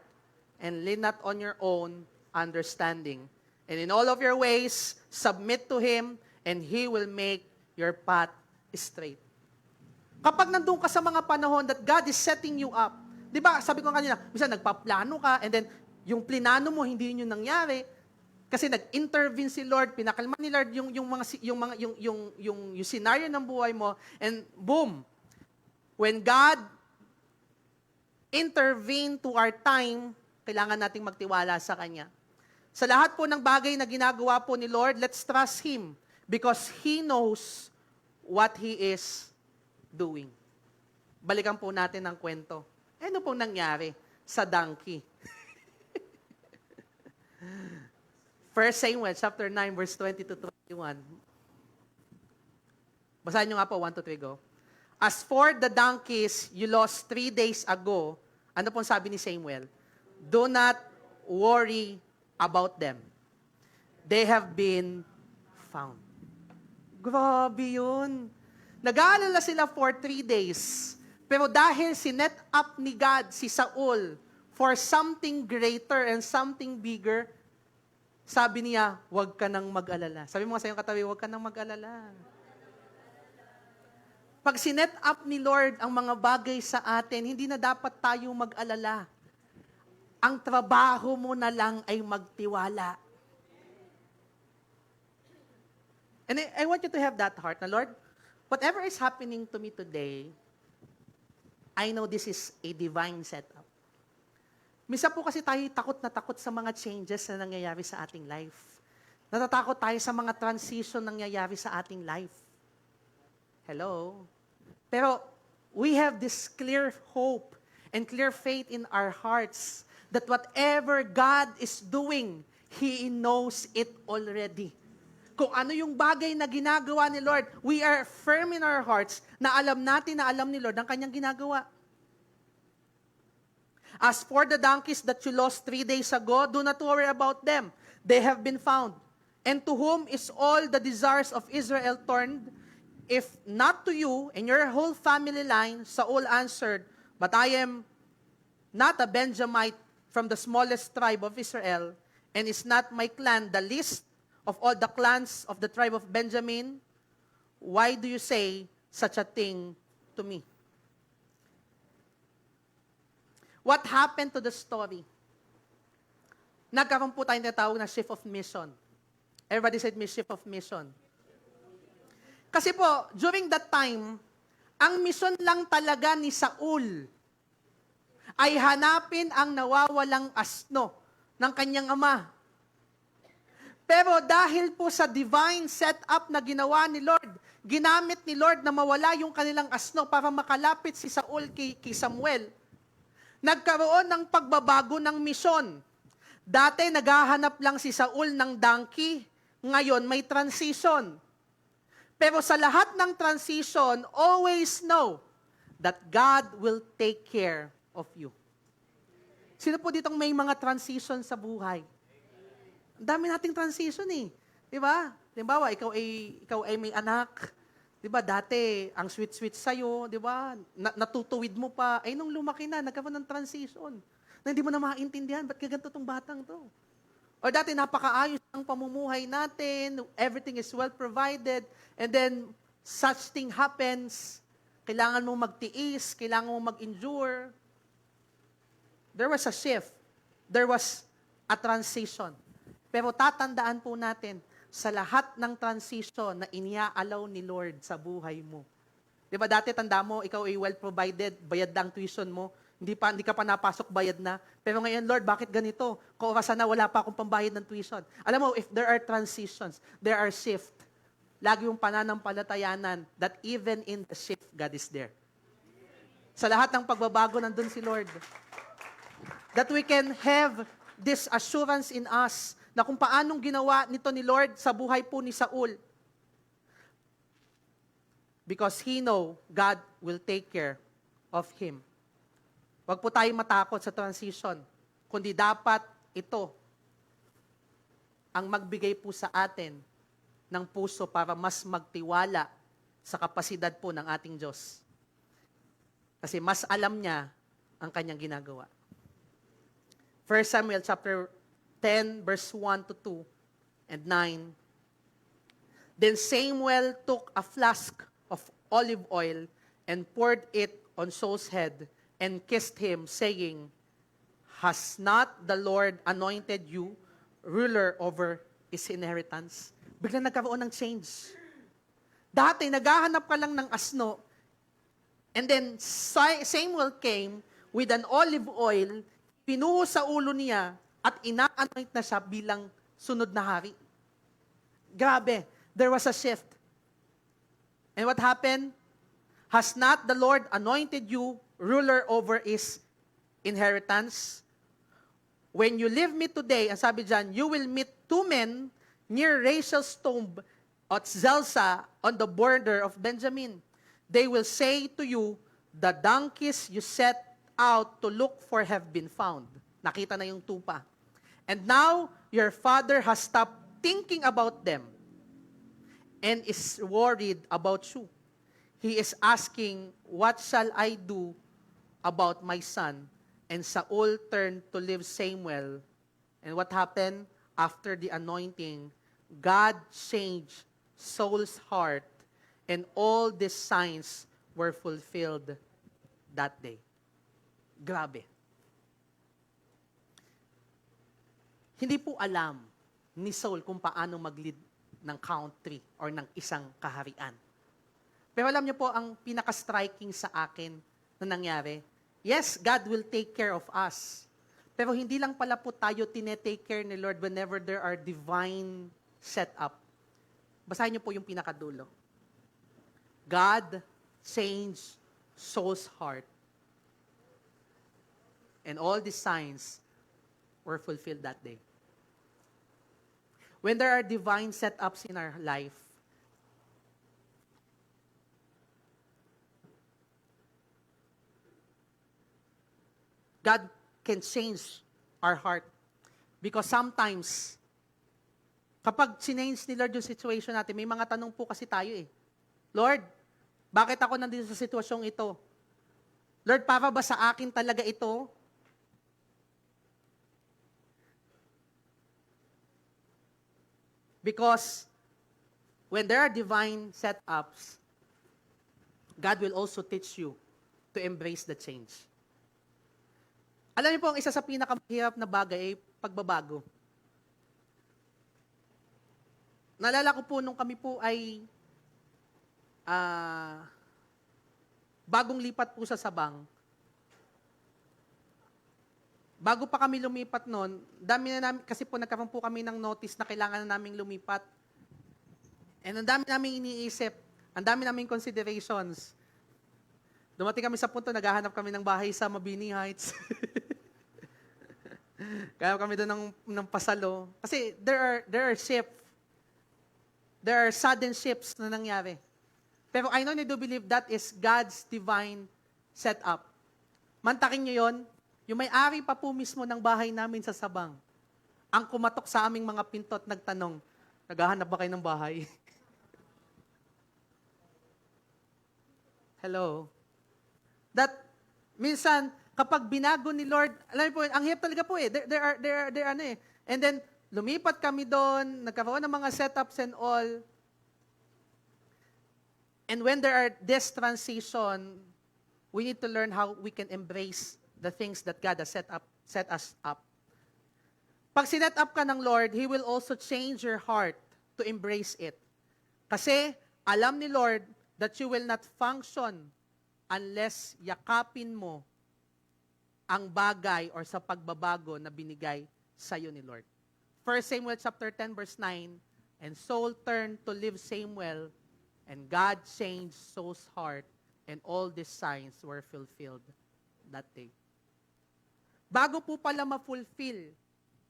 and lean not on your own understanding. And in all of your ways, submit to Him, and He will make your path straight. Kapag nandun ka sa mga panahon that God is setting you up, di ba, sabi ko kanina, minsan nagpaplano ka, and then yung plinano mo, hindi yun yung nangyari, kasi nag-intervene si Lord, pinakalma ni Lord yung scenario ng buhay mo, and boom, when God intervene to our time, kailangan nating magtiwala sa Kanya. Sa lahat po ng bagay na ginagawa po ni Lord, let's trust Him because He knows what He is doing. Balikan po natin ang kwento. Ano pong nangyari sa donkey? 1 Samuel chapter 9, verse 20 to 21. Basahin nyo nga po, 1 to 3, go. As for the donkeys you lost 3 days ago, ano pong sabi ni Samuel? Do not worry about them. They have been found. Grabe yun. Nag-aalala sila for 3 days. Pero dahil sinet up ni God si Saul for something greater and something bigger, sabi niya, huwag ka nang mag-alala. Sabi mo nga sa iyong katabi, huwag ka nang mag-alala. Pag sinet up ni Lord ang mga bagay sa atin, hindi na dapat tayo mag-alala. Ang trabaho mo na lang ay magtiwala. And I want you to have that heart na, Lord, whatever is happening to me today, I know this is a divine setup. Misa po kasi tayo takot na takot sa mga changes na nangyayari sa ating life. Natatakot tayo sa mga transition na nangyayari sa ating life. Hello? Pero we have this clear hope and clear faith in our hearts that whatever God is doing, He knows it already. Kung ano yung bagay na ginagawa ni Lord, we are firm in our hearts na alam natin na alam ni Lord ang kanyang ginagawa. As for the donkeys that you lost 3 days ago, do not worry about them. They have been found. And to whom is all the desires of Israel turned? If not to you and your whole family line, Saul answered, but I am not a Benjamite from the smallest tribe of Israel, and is not my clan the least of all the clans of the tribe of Benjamin? Why do you say such a thing to me? What happened to the story? Nagkaroon po tayong tinatawag na shift of mission. Everybody said me, shift of mission. Kasi po, during that time, ang mission lang talaga ni Saul ay hanapin ang nawawalang asno ng kanyang ama. Pero dahil po sa divine setup na ginawa ni Lord, ginamit ni Lord na mawala yung kanilang asno para makalapit si Saul kay Samuel, nagkaroon ng pagbabago ng misyon. Dati naghahanap lang si Saul ng donkey, ngayon may transition. Pero sa lahat ng transition, always know that God will take care of you. Sino po ditong may mga transition sa buhay? Ang dami nating transition eh. Di ba? Halimbawa, ikaw ay may anak. Di ba? Dati, ang sweet-sweet sa'yo, di ba? Natutuwid mo pa. Ay, nung lumaki na, nagkaroon ng transition. Na hindi mo na maintindihan, ba't ganito tong batang to? O dati, napakaayos ang pamumuhay natin. Everything is well provided. And then, such thing happens. Kailangan mo magtiis. Kailangan mo mag-endure. There was a shift. There was a transition. Pero tatandaan po natin, sa lahat ng transition na iniaalaw ni Lord sa buhay mo. Di ba dati tanda mo, ikaw ay well provided, bayad na ang tuition mo, hindi ka pa napasok, bayad na. Pero ngayon, Lord, bakit ganito? Kung orasan na wala pa akong pambayad ng tuition. Alam mo, if there are transitions, there are shift. Lagi yung pananampalatayanan that even in the shift, God is there. Sa lahat ng pagbabago, nandun si Lord. That we can have this assurance in us na kung paanong ginawa nito ni Lord sa buhay po ni Saul. Because he know God will take care of him. Huwag po tayong matakot sa transition, kundi dapat ito ang magbigay po sa atin ng puso para mas magtiwala sa kapasidad po ng ating Diyos. Kasi mas alam niya ang kanyang ginagawa. 1 Samuel chapter 10, verse 1 to 2 and 9. Then Samuel took a flask of olive oil and poured it on Saul's head and kissed him, saying, Has not the Lord anointed you ruler over his inheritance? Biglang nagkaroon ng change. Dati, naghahanap ka lang ng asno, and then Samuel came with an olive oil, pinuho sa ulo niya, at ina-anoint na siya bilang sunod na hari. Grabe, there was a shift. And what happened? Has not the Lord anointed you ruler over his inheritance? When you leave me today, ang sabi dyan, you will meet 2 men near Rachel's tomb at Zelza on the border of Benjamin. They will say to you, the donkeys you set out to look for have been found. Nakita na yung tupa. And now, your father has stopped thinking about them and is worried about you. He is asking, what shall I do about my son? And Saul turned to leave Samuel. And what happened? After the anointing, God changed Saul's heart, and all these signs were fulfilled that day. Grabe. Hindi po alam ni Saul kung paano mag-lead ng country or ng isang kaharian. Pero alam niyo po, ang pinaka-striking sa akin na nangyari, yes, God will take care of us. Pero hindi lang pala po tayo tinetake care ni Lord whenever there are divine setup. Basahin niyo po yung pinakadulo. God changed Saul's heart. And all these signs were fulfilled that day. When there are divine setups in our life, God can change our heart. Because sometimes, kapag sinange ni Lord yung situation natin, may mga tanong po kasi tayo eh. Lord, bakit ako nandito sa sitwasyong ito? Lord, para ba sa akin talaga ito? Because when there are divine setups, God will also teach you to embrace the change. Alam niyo po, ang isa sa pinakamahirap na bagay ay pagbabago. Naalala ko po nung kami po ay bagong lipat po sa Sabang. Bago pa kami lumipat noon, dami na namin, kasi po nagkaroon po kami ng notice na kailangan na naming lumipat. And ang dami namin iniisip, ang dami naming considerations. Dumating kami sa punto, naghahanap kami ng bahay sa Mabini Heights. Kaya kami doon ng pasalo. Kasi there are shifts. There are sudden shifts na nangyari. Pero I know you do believe that is God's divine setup. Mantakin nyo yon, yung may-ari pa po mismo ng bahay namin sa Sabang, ang kumatok sa aming mga pinto at nagtanong, naghahanap ba kayo ng bahay? Hello? That, minsan, kapag binago ni Lord, alam niyo po, ang hirap talaga po eh. There ano eh. And then, lumipat kami doon, nagkaroon ng mga setups and all. And when there are this transition, we need to learn how we can embrace the things that God has set us up. Pag sinet up ka ng Lord, He will also change your heart to embrace it. Kasi, alam ni Lord that you will not function unless yakapin mo ang bagay or sa pagbabago na binigay sa iyo ni Lord. 1 Samuel chapter 10 verse 9, and Saul turned to live Samuel, and God changed Saul's heart, and all these signs were fulfilled that day. Bago po pala ma-fulfill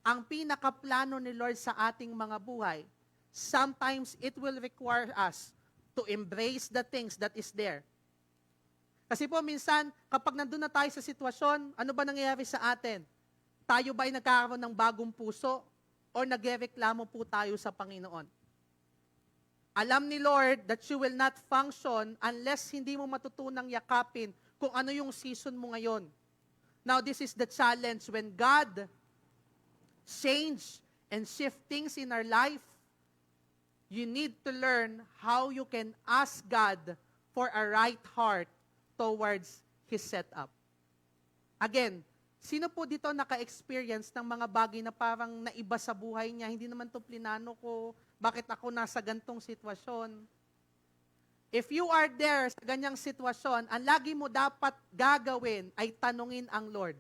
ang pinakaplano ni Lord sa ating mga buhay, sometimes it will require us to embrace the things that is there. Kasi po minsan, kapag nandun na tayo sa sitwasyon, ano ba nangyayari sa atin? Tayo ba ay nagkakaroon ng bagong puso o nagreklamo po tayo sa Panginoon? Alam ni Lord that you will not function unless hindi mo matutunang yakapin kung ano yung season mo ngayon. Now, this is the challenge when God change and shift things in our life. You need to learn how you can ask God for a right heart towards His setup. Again, sino po dito naka-experience ng mga bagay na parang naiba sa buhay niya? Hindi naman to plinano ko. Bakit ako nasa gantong sitwasyon? If you are there sa ganyang sitwasyon, ang lagi mo dapat gagawin ay tanungin ang Lord,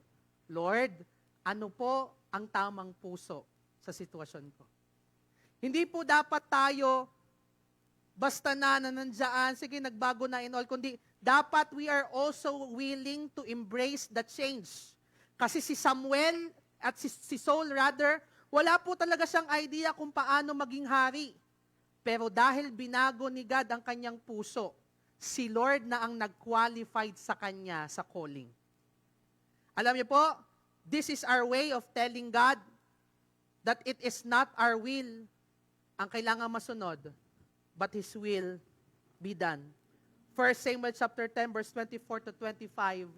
Lord, ano po ang tamang puso sa sitwasyon ko? Hindi po dapat tayo basta na nandiyan, sige, nagbago na in all, kundi dapat we are also willing to embrace the change. Kasi si Samuel at si Saul rather, wala po talaga siyang idea kung paano maging hari. Pero dahil binago ni God ang kanyang puso, si Lord na ang nag-qualified sa kanya sa calling. Alam niyo po, this is our way of telling God that it is not our will ang kailangan masunod, but His will be done. 1 Samuel chapter 10 verse 24 to 25,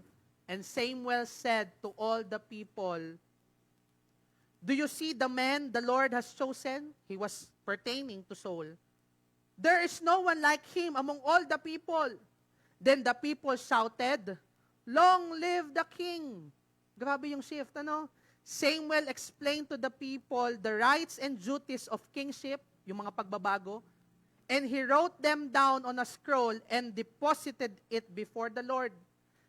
and Samuel said to all the people, do you see the man the Lord has chosen? He was pertaining to Saul. There is no one like him among all the people. Then the people shouted, "Long live the king!" Grabe yung shift, ano? Samuel explained to the people the rights and duties of kingship, yung mga pagbabago, and he wrote them down on a scroll and deposited it before the Lord.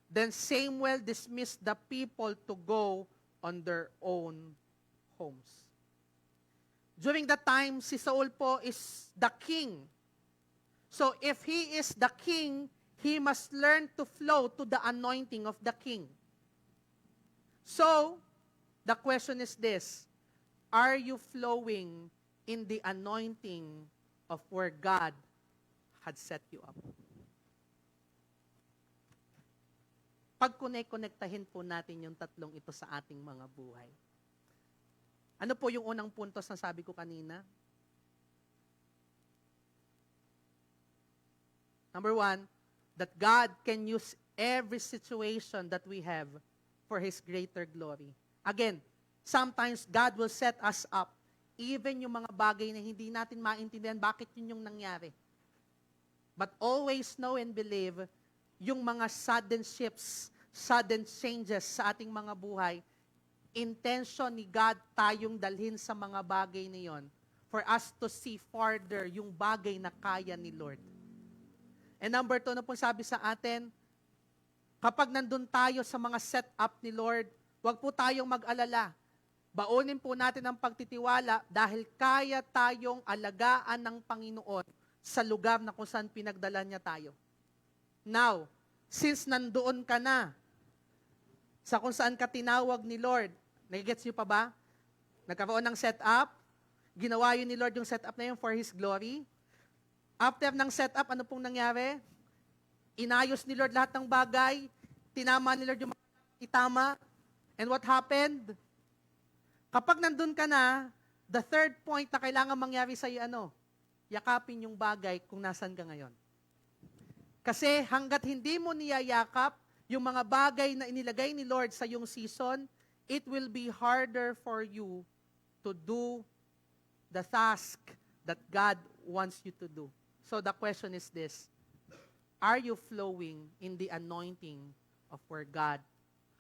Then Samuel dismissed the people to go on their own homes. During that time, si Saul po is the king. So if he is the king, he must learn to flow to the anointing of the king. So, the question is this: are you flowing in the anointing of where God had set you up? Pag-connect-connectahin po natin yung tatlong ito sa ating mga buhay. Ano po yung unang puntos na sabi ko kanina? Number one, that God can use every situation that we have for His greater glory. Again, sometimes God will set us up, even yung mga bagay na hindi natin maintindihan bakit yun yung nangyari. But always know and believe, yung mga sudden shifts, sudden changes sa ating mga buhay, intention ni God tayong dalhin sa mga bagay na yon for us to see farther yung bagay na kaya ni Lord. And number 2, na po sabi sa atin, kapag nandun tayo sa mga setup ni Lord, huwag po tayong mag-alala. Baunin po natin ang pagtitiwala dahil kaya tayong alagaan ng Panginoon sa lugar na kung saan pinagdala niya tayo. Now, since nandoon ka na sa kung saan ka tinawag ni Lord, nagigets niyo pa ba? Nagkaroon ng setup, ginawa yun ni Lord yung setup na yun for His glory. After ng setup, ano pong nangyari? Inayos ni Lord lahat ng bagay, tinama ni Lord yung mga itama, and what happened? Kapag nandun ka na, the third point na kailangan mangyari sa iyo, yakapin yung bagay kung nasan ka ngayon. Kasi hanggat hindi mo niyayakap yung mga bagay na inilagay ni Lord sa yung season, it will be harder for you to do the task that God wants you to do. So the question is this: are you flowing in the anointing of where God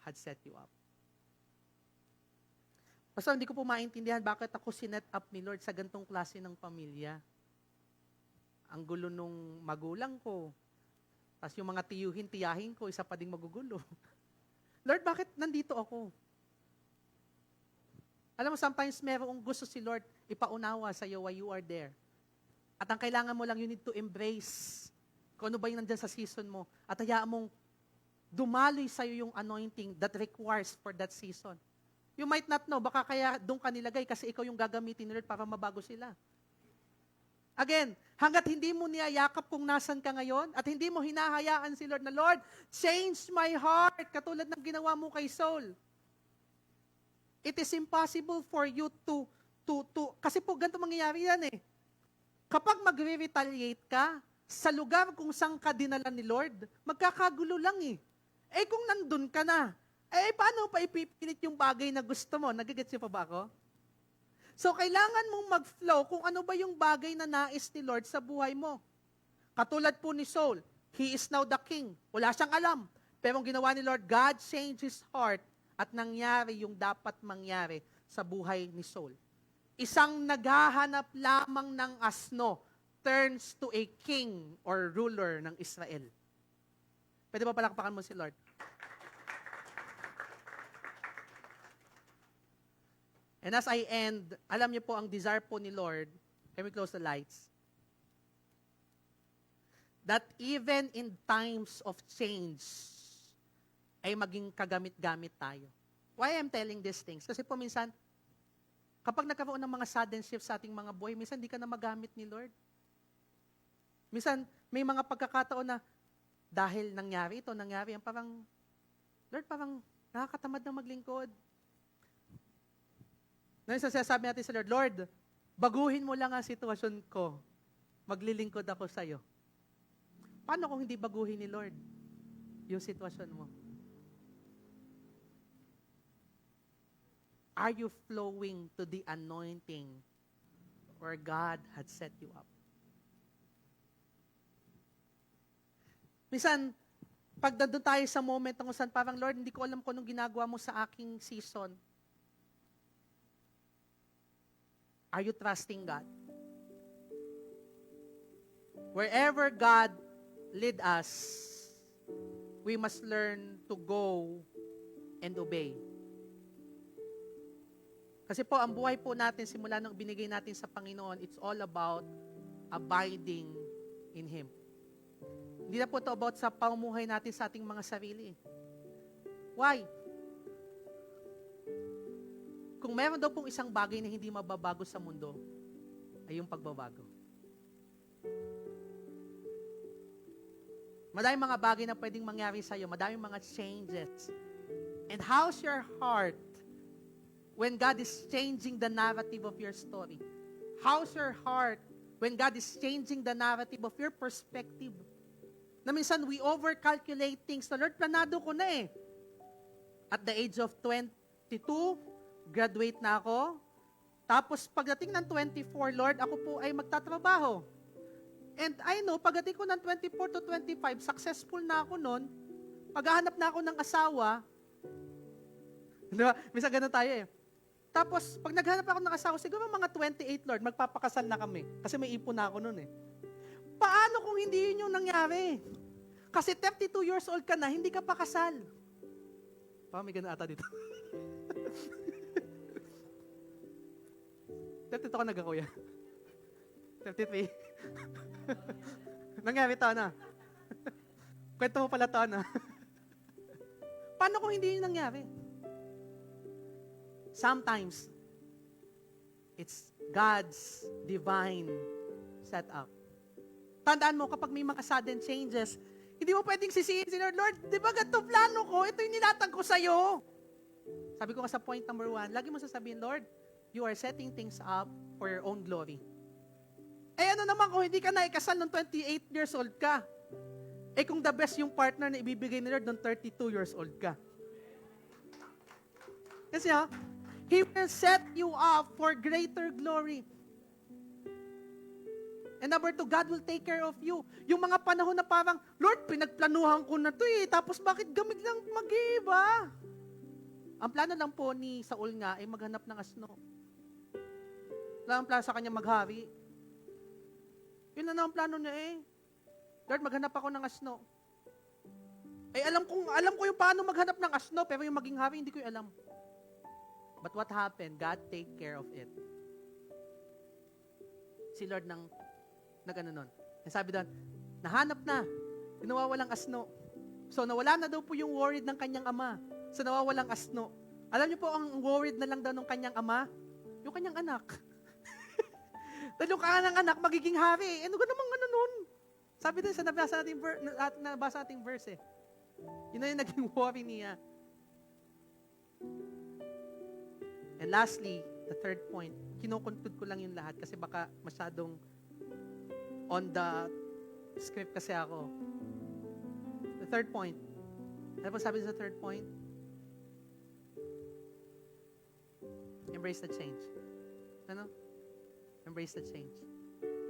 had set you up? Basta hindi ko po maintindihan bakit ako sinet up ni Lord sa gantong klase ng pamilya. Ang gulo nung magulang ko. Tapos yung mga tiyahin ko, isa pa ding magugulo. Lord, bakit nandito ako? Alam mo, sometimes merong gusto si Lord ipaunawa sa iyo while you are there. At ang kailangan mo lang, you need to embrace kung ano ba yung nandyan sa season mo. At hayaan mong dumaloy sa iyo yung anointing that requires for that season. You might not know, baka kaya doon ka nilagay kasi ikaw yung gagamitin ni Lord para mabago sila. Again, hanggat hindi mo niyayakap kung nasan ka ngayon at hindi mo hinahayaan si Lord na, Lord, change my heart, katulad ng ginawa mo kay Saul. It is impossible for you to kasi po ganito mangyayari yan eh. Kapag magre-retaliate ka sa lugar kung saan ka dinala ni Lord, magkakagulo lang eh. Eh kung nandun ka na, paano pa ipipilit yung bagay na gusto mo? Nagigets niyo pa ba ako? So, kailangan mong mag-flow kung ano ba yung bagay na nais ni Lord sa buhay mo. Katulad po ni Saul, he is now the king. Wala siyang alam. Pero ang ginawa ni Lord, God changed his heart at nangyari yung dapat mangyari sa buhay ni Saul. Isang naghahanap lamang ng asno turns to a king or ruler ng Israel. Pwede ba palakpakan mo si Lord? And as I end, alam niyo po ang desire po ni Lord, can we close the lights? That even in times of change, ay maging kagamit-gamit tayo. Why I'm telling these things? Kasi po minsan, kapag nagkaroon ng mga sudden shifts sa ating mga buhay, minsan hindi ka na magamit ni Lord. Minsan, may mga pagkakataon na dahil nangyari ito, nangyari yan, parang, Lord, parang nakakatamad na maglingkod. Ngayon sasabi natin sa Lord, Lord, baguhin mo lang ang sitwasyon ko. Maglilingkod ako sa'yo. Paano kung hindi baguhin ni Lord yung sitwasyon mo? Are you flowing to the anointing where God had set you up? Minsan, Pag nandun tayo sa moment kung saan parang, Lord, hindi ko alam kung anong ginagawa mo sa aking season. Are you trusting God? Wherever God lead us, we must learn to go and obey. Kasi po, ang buhay po natin, simula nung binigay natin sa Panginoon, it's all about abiding in Him. Hindi na po ito about sa pamumuhay natin sa ating mga sarili. Why? Kung meron daw pong isang bagay na hindi mababago sa mundo, ay yung pagbabago. Madaming mga bagay na pwedeng mangyari sa'yo, madaming mga changes. And how's your heart when God is changing the narrative of your story? How's your heart when God is changing the narrative of your perspective? Na minsan we overcalculate things. Na Lord, planado ko na eh. At the age of 22, graduate na ako. Tapos pagdating ng 24, Lord, ako po ay magtatrabaho. And I know, pagdating ko ng 24 to 25, successful na ako noon. Paghahanap na ako ng asawa. Diba? Minsan ganun tayo eh. Tapos, pag naghanap ako ng asawa, siguro mga 28, Lord, magpapakasal na kami. Kasi may ipon na ako noon eh. Paano kung hindi yun yung nangyari? Kasi 32 years old ka na, hindi ka pa kasal. May ganun ata dito. 32 ka na kuya. 33. Nangyari to na. Kwento mo pala to na. Paano kung hindi yun nangyari? Sometimes, it's God's divine setup. Tandaan mo, kapag may mga sudden changes, hindi mo pwedeng sisihin si Lord, Lord, di ba ganito plano ko? Ito yung nilatag ko sa'yo. Sabi ko nga sa point number 1, lagi mo sasabihin, Lord, you are setting things up for your own glory. Eh ano naman kung hindi ka na ikasal nung 28 years old ka? Eh kung the best yung partner na ibibigay ni Lord nung 32 years old ka. Kasi He will set you up for greater glory. And number 2, God will take care of you. Yung mga panahon na parang, Lord, pinagplanuhan ko na to eh, tapos bakit gamit lang mag-iba? Ang plano lang po ni Saul nga ay maghanap ng asno. Wala ang plano sa kanya maghari. Yun na ang plano niya eh. Lord, maghanap ako ng asno. Eh alam ko yung paano maghanap ng asno, pero yung maging hari, hindi ko yung alam. But what happened? God take care of it. Si Lord nag-ano nun. Sabi doon, nahanap na. Nawawalang asno. So nawala na daw po yung worried ng kanyang ama. So nawawalang asno. Alam niyo po, ang worried na lang daw ng kanyang ama, yung kanyang anak. Dahil yung kanyang anak, magiging hari. Ano ka namang ano nun? Sabi doon sa nabasa nating verse eh. Yun na yung naging worry niya. And lastly, the third point, kinukonclude ko lang yung lahat kasi baka masyadong on the script kasi ako. The third point. Ano po sabi sa third point? Embrace the change. Ano? Embrace the change.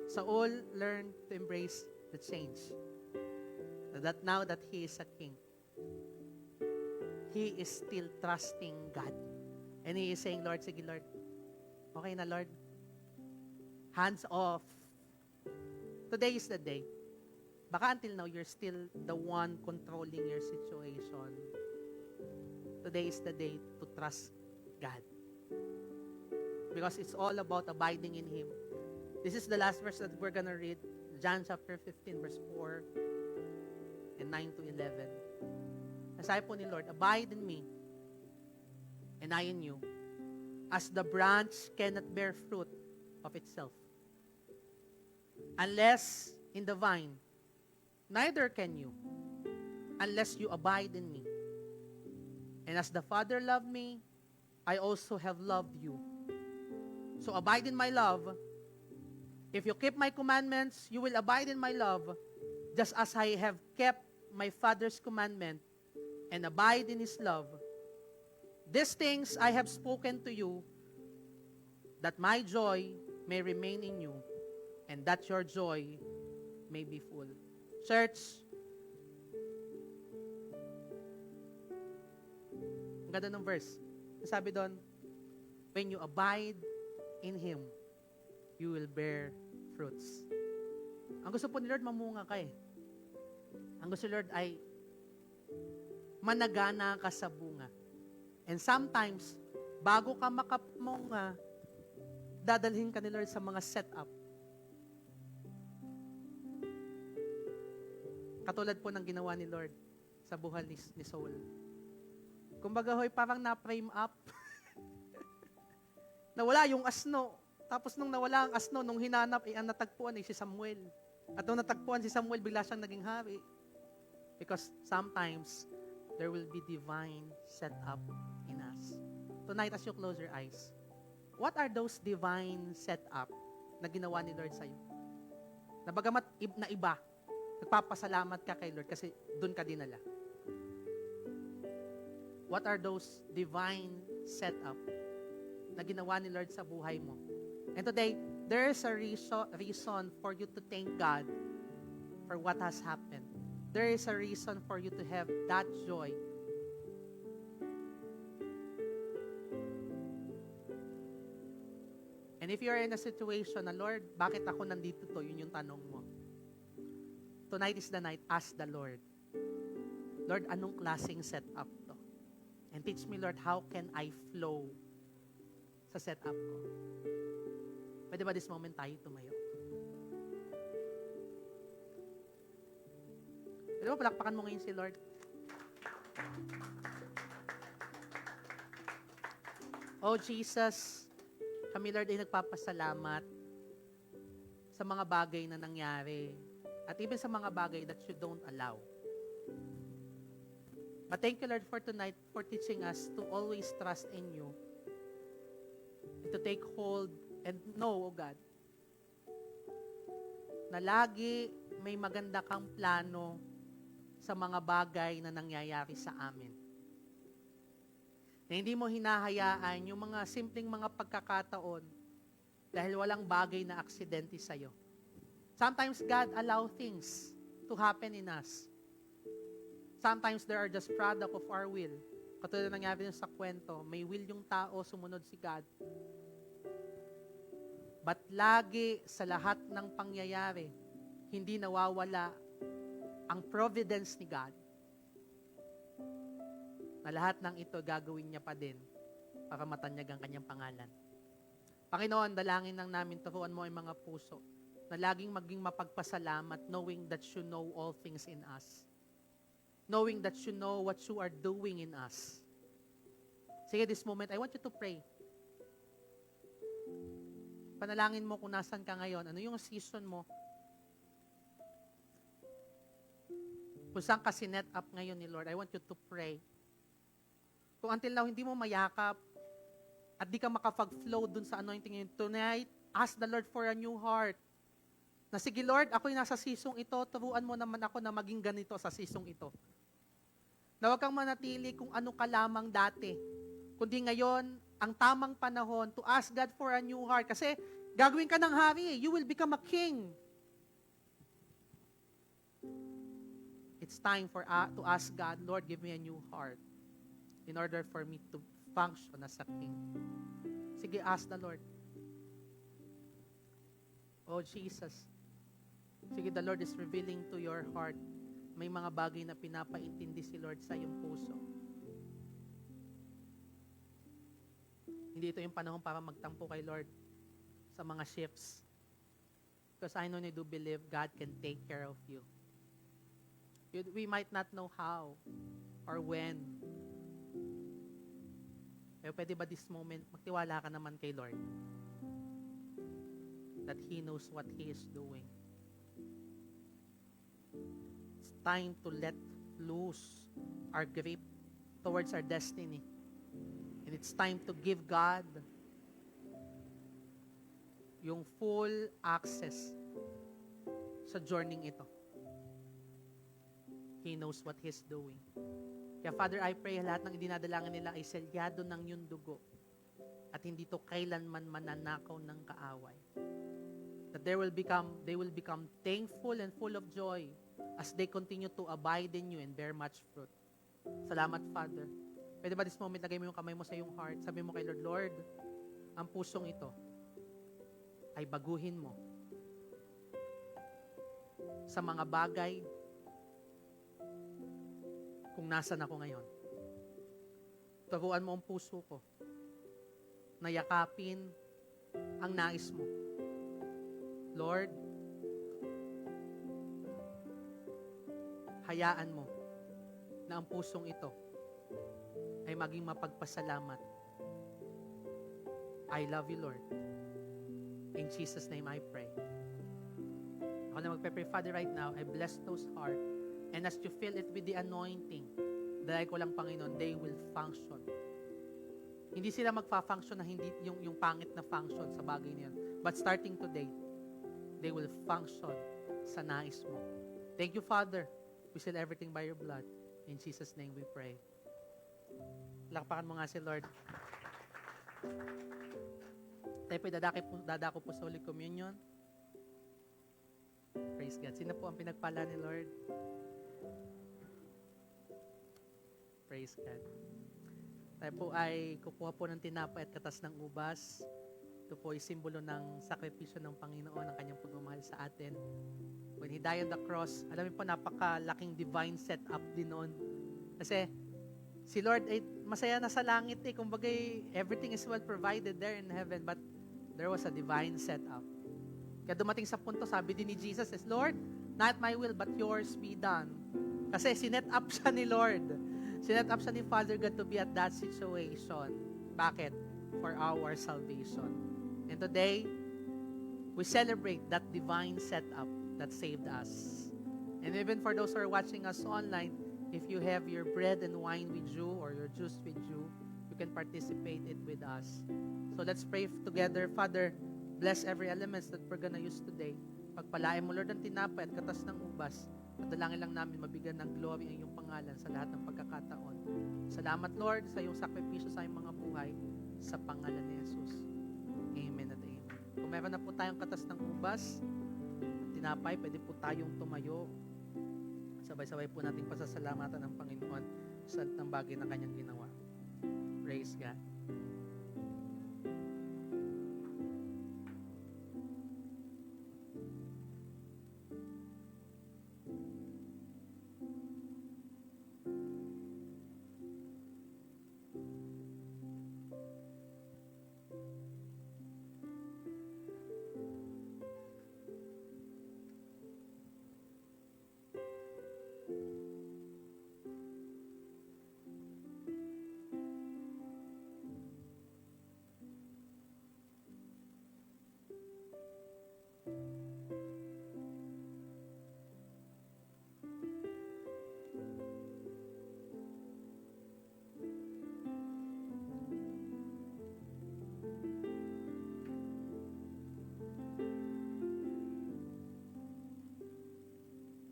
Saul learned to embrace the change. That now that he is a king, he is still trusting God. And he is saying, Lord, sige Lord, okay na Lord, hands off. Today is the day. Baka until now, you're still the one controlling your situation. Today is the day to trust God. Because it's all about abiding in Him. This is the last verse that we're gonna read. John chapter 15, verse 4 and 9 to 11. Nasabi po ni Lord, abide in me, and I in you, as the branch cannot bear fruit of itself, unless in the vine, neither can you, unless you abide in me. And as the Father loved me, I also have loved you. So abide in my love. If you keep my commandments, you will abide in my love, just as I have kept my Father's commandment and abide in His love. These things I have spoken to you, that my joy may remain in you, and that your joy may be full. Church, Ganda ng verse. Sabi doon, when you abide in Him, you will bear fruits. Ang gusto po ni Lord, mamunga ka eh. Ang gusto ni Lord ay managana ka sa bunga. And sometimes, bago ka makamunga, dadalhin ka ni Lord sa mga setup. Katulad po ng ginawa ni Lord sa buhay ni Saul. Kumbaga, hoy, parang na-frame up. Nawala yung asno. Tapos nung nawala ang asno, nung hinanap, ang natagpuan ay si Samuel. At nung natagpuan si Samuel, bigla siyang naging hari. Because sometimes, there will be divine setup in us. Tonight, as you close your eyes, what are those divine setup na ginawa ni Lord sa'yo? Na bagamat na iba, nagpapasalamat ka kay Lord kasi doon ka dinala. What are those divine setup na ginawa ni Lord sa buhay mo? And today, there is a reason for you to thank God for what has happened. There is a reason for you to have that joy. And if you're in a situation na, Lord, bakit ako nandito to? Yun yung tanong mo. Tonight is the night. Ask the Lord, Lord, anong klaseng setup to? And teach me, Lord, how can I flow sa setup ko? Pwede ba this moment tayo tumayo? Pwede ba palakpakan mo ngayon si Lord? Oh Jesus, kami Lord ay nagpapasalamat sa mga bagay na nangyari at even sa mga bagay that you don't allow. But thank you Lord for tonight for teaching us to always trust in you and to take hold and know, oh God, na lagi may maganda kang plano sa mga bagay na nangyayari sa amin. Na hindi mo hinahayaan yung mga simpleng mga pagkakataon dahil walang bagay na aksidente sa'yo. Sometimes God allow things to happen in us. Sometimes they are just product of our will. Katulad na nangyari sa kwento, may will yung tao, sumunod si God. But lagi sa lahat ng pangyayari, hindi nawawala ang providence ni God. Na lahat ng ito gagawin niya pa din para matanyag ang kanyang pangalan. Panginoon, dalangin lang namin, turuan mo ang mga puso na laging maging mapagpasalamat knowing that you know all things in us. Knowing that you know what you are doing in us. Sige, this moment, I want you to pray. Panalangin mo kung nasan ka ngayon. Ano yung season mo? Kung saan ka sinet up ngayon ni Lord, I want you to pray. Kung until now, hindi mo mayakap at di ka makapag-flow dun sa anointing yun, tonight, ask the Lord for a new heart. Na sige Lord, ako'y nasa season ito, turuan mo naman ako na maging ganito sa season ito. Na huwag kang manatili kung ano ka lamang dati. Kundi ngayon, ang tamang panahon to ask God for a new heart. Kasi gagawin ka ng hari, you will become a king. It's time to ask God, Lord, give me a new heart in order for me to function as a king. Sige, ask the Lord. Oh, Jesus. Sige, the Lord is revealing to your heart. May mga bagay na pinapaintindi si Lord sa iyong puso. Hindi ito yung panahon para magtampo kay Lord sa mga shifts. Because I know you do believe God can take care of you. We might not know how or when. Pero pwede ba this moment, magtiwala ka naman kay Lord that He knows what He is doing. It's time to let loose our grip towards our destiny. And it's time to give God yung full access sa journey ito. He knows what He's doing. Kaya Father, I pray lahat ng dinadalangin nila ay selyado ng iyong dugo at hindi to kailanman mananakaw ng kaaway. That they will become thankful and full of joy as they continue to abide in you and bear much fruit. Salamat, Father. Pwede ba this moment, lagay mo yung kamay mo sa iyong heart. Sabi mo kay Lord, Lord, ang pusong ito ay baguhin mo sa mga bagay kung nasan ako ngayon. Turuan mo ang puso ko na yakapin ang nais mo. Lord, hayaan mo na ang pusong ito ay maging mapagpasalamat. I love you, Lord. In Jesus' name I pray. Ako na magpe-pray, Father, right now, I bless those hearts. And as you fill it with the anointing, dahil ko lang, Panginoon, they will function. Hindi sila magfa-function na hindi yung pangit na function sa bagay na yun. But starting today, they will function sa nais mo. Thank you, Father. We seal everything by your blood. In Jesus' name we pray. Lakpakan mo nga si Lord. Tayo po dadako po sa Holy Communion. Praise God. Sino po ang pinagpala ni Lord? Praise God. Tayo po ay kukuha po ng tinapay at katas ng ubas. Ito po ay simbolo ng sakripisyo ng Panginoon, ng kanyang pagmamahal sa atin. When He died on the cross, alam niyo po, napakalaking divine setup din noon. Kasi si Lord ay masaya na sa langit eh. Kumbaga, everything is well provided there in heaven, but there was a divine setup. Kaya dumating sa punto, sabi din ni Jesus is, Lord, not my will, but yours be done. Kasi sinet up siya ni Lord. Sinet up siya ni Father God to be at that situation. Bakit? For our salvation. And today, we celebrate that divine setup that saved us. And even for those who are watching us online, if you have your bread and wine with you or your juice with you, you can participate it with us. So let's pray together. Father, bless every elements that we're gonna use today. Pagpalain mo, Lord, ang tinapay at katas ng ubas. At dalangin lang namin mabigyan ng glory ang iyong pangalan sa lahat ng pagkakataon. Salamat, Lord, sa iyong sakripisyo sa iyong mga buhay sa pangalan ni Jesus. Amen at amen. Kung meron na po tayong katas ng ubas, tinapay, pwede po tayong tumayo. Sabay-sabay po nating pasasalamatan ng Panginoon sa lahat ng bagay na kanyang ginawa. Praise God.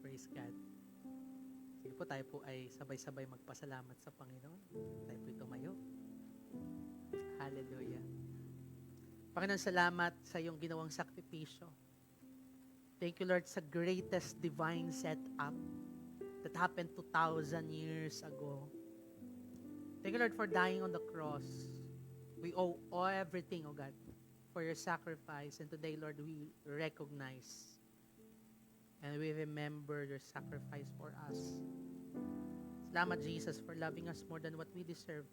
Praise God. Sige po, tayo po ay sabay-sabay magpasalamat sa Panginoon. Tayo po tumayo. Hallelujah. Panginoon, salamat sa iyong ginawang sakripisyo. Thank you, Lord, sa greatest divine setup that happened 2,000 years ago. Thank you, Lord, for dying on the cross. We owe everything, oh God, for your sacrifice. And today, Lord, we recognize and we remember your sacrifice for us. Salamat, Jesus, for loving us more than what we deserve,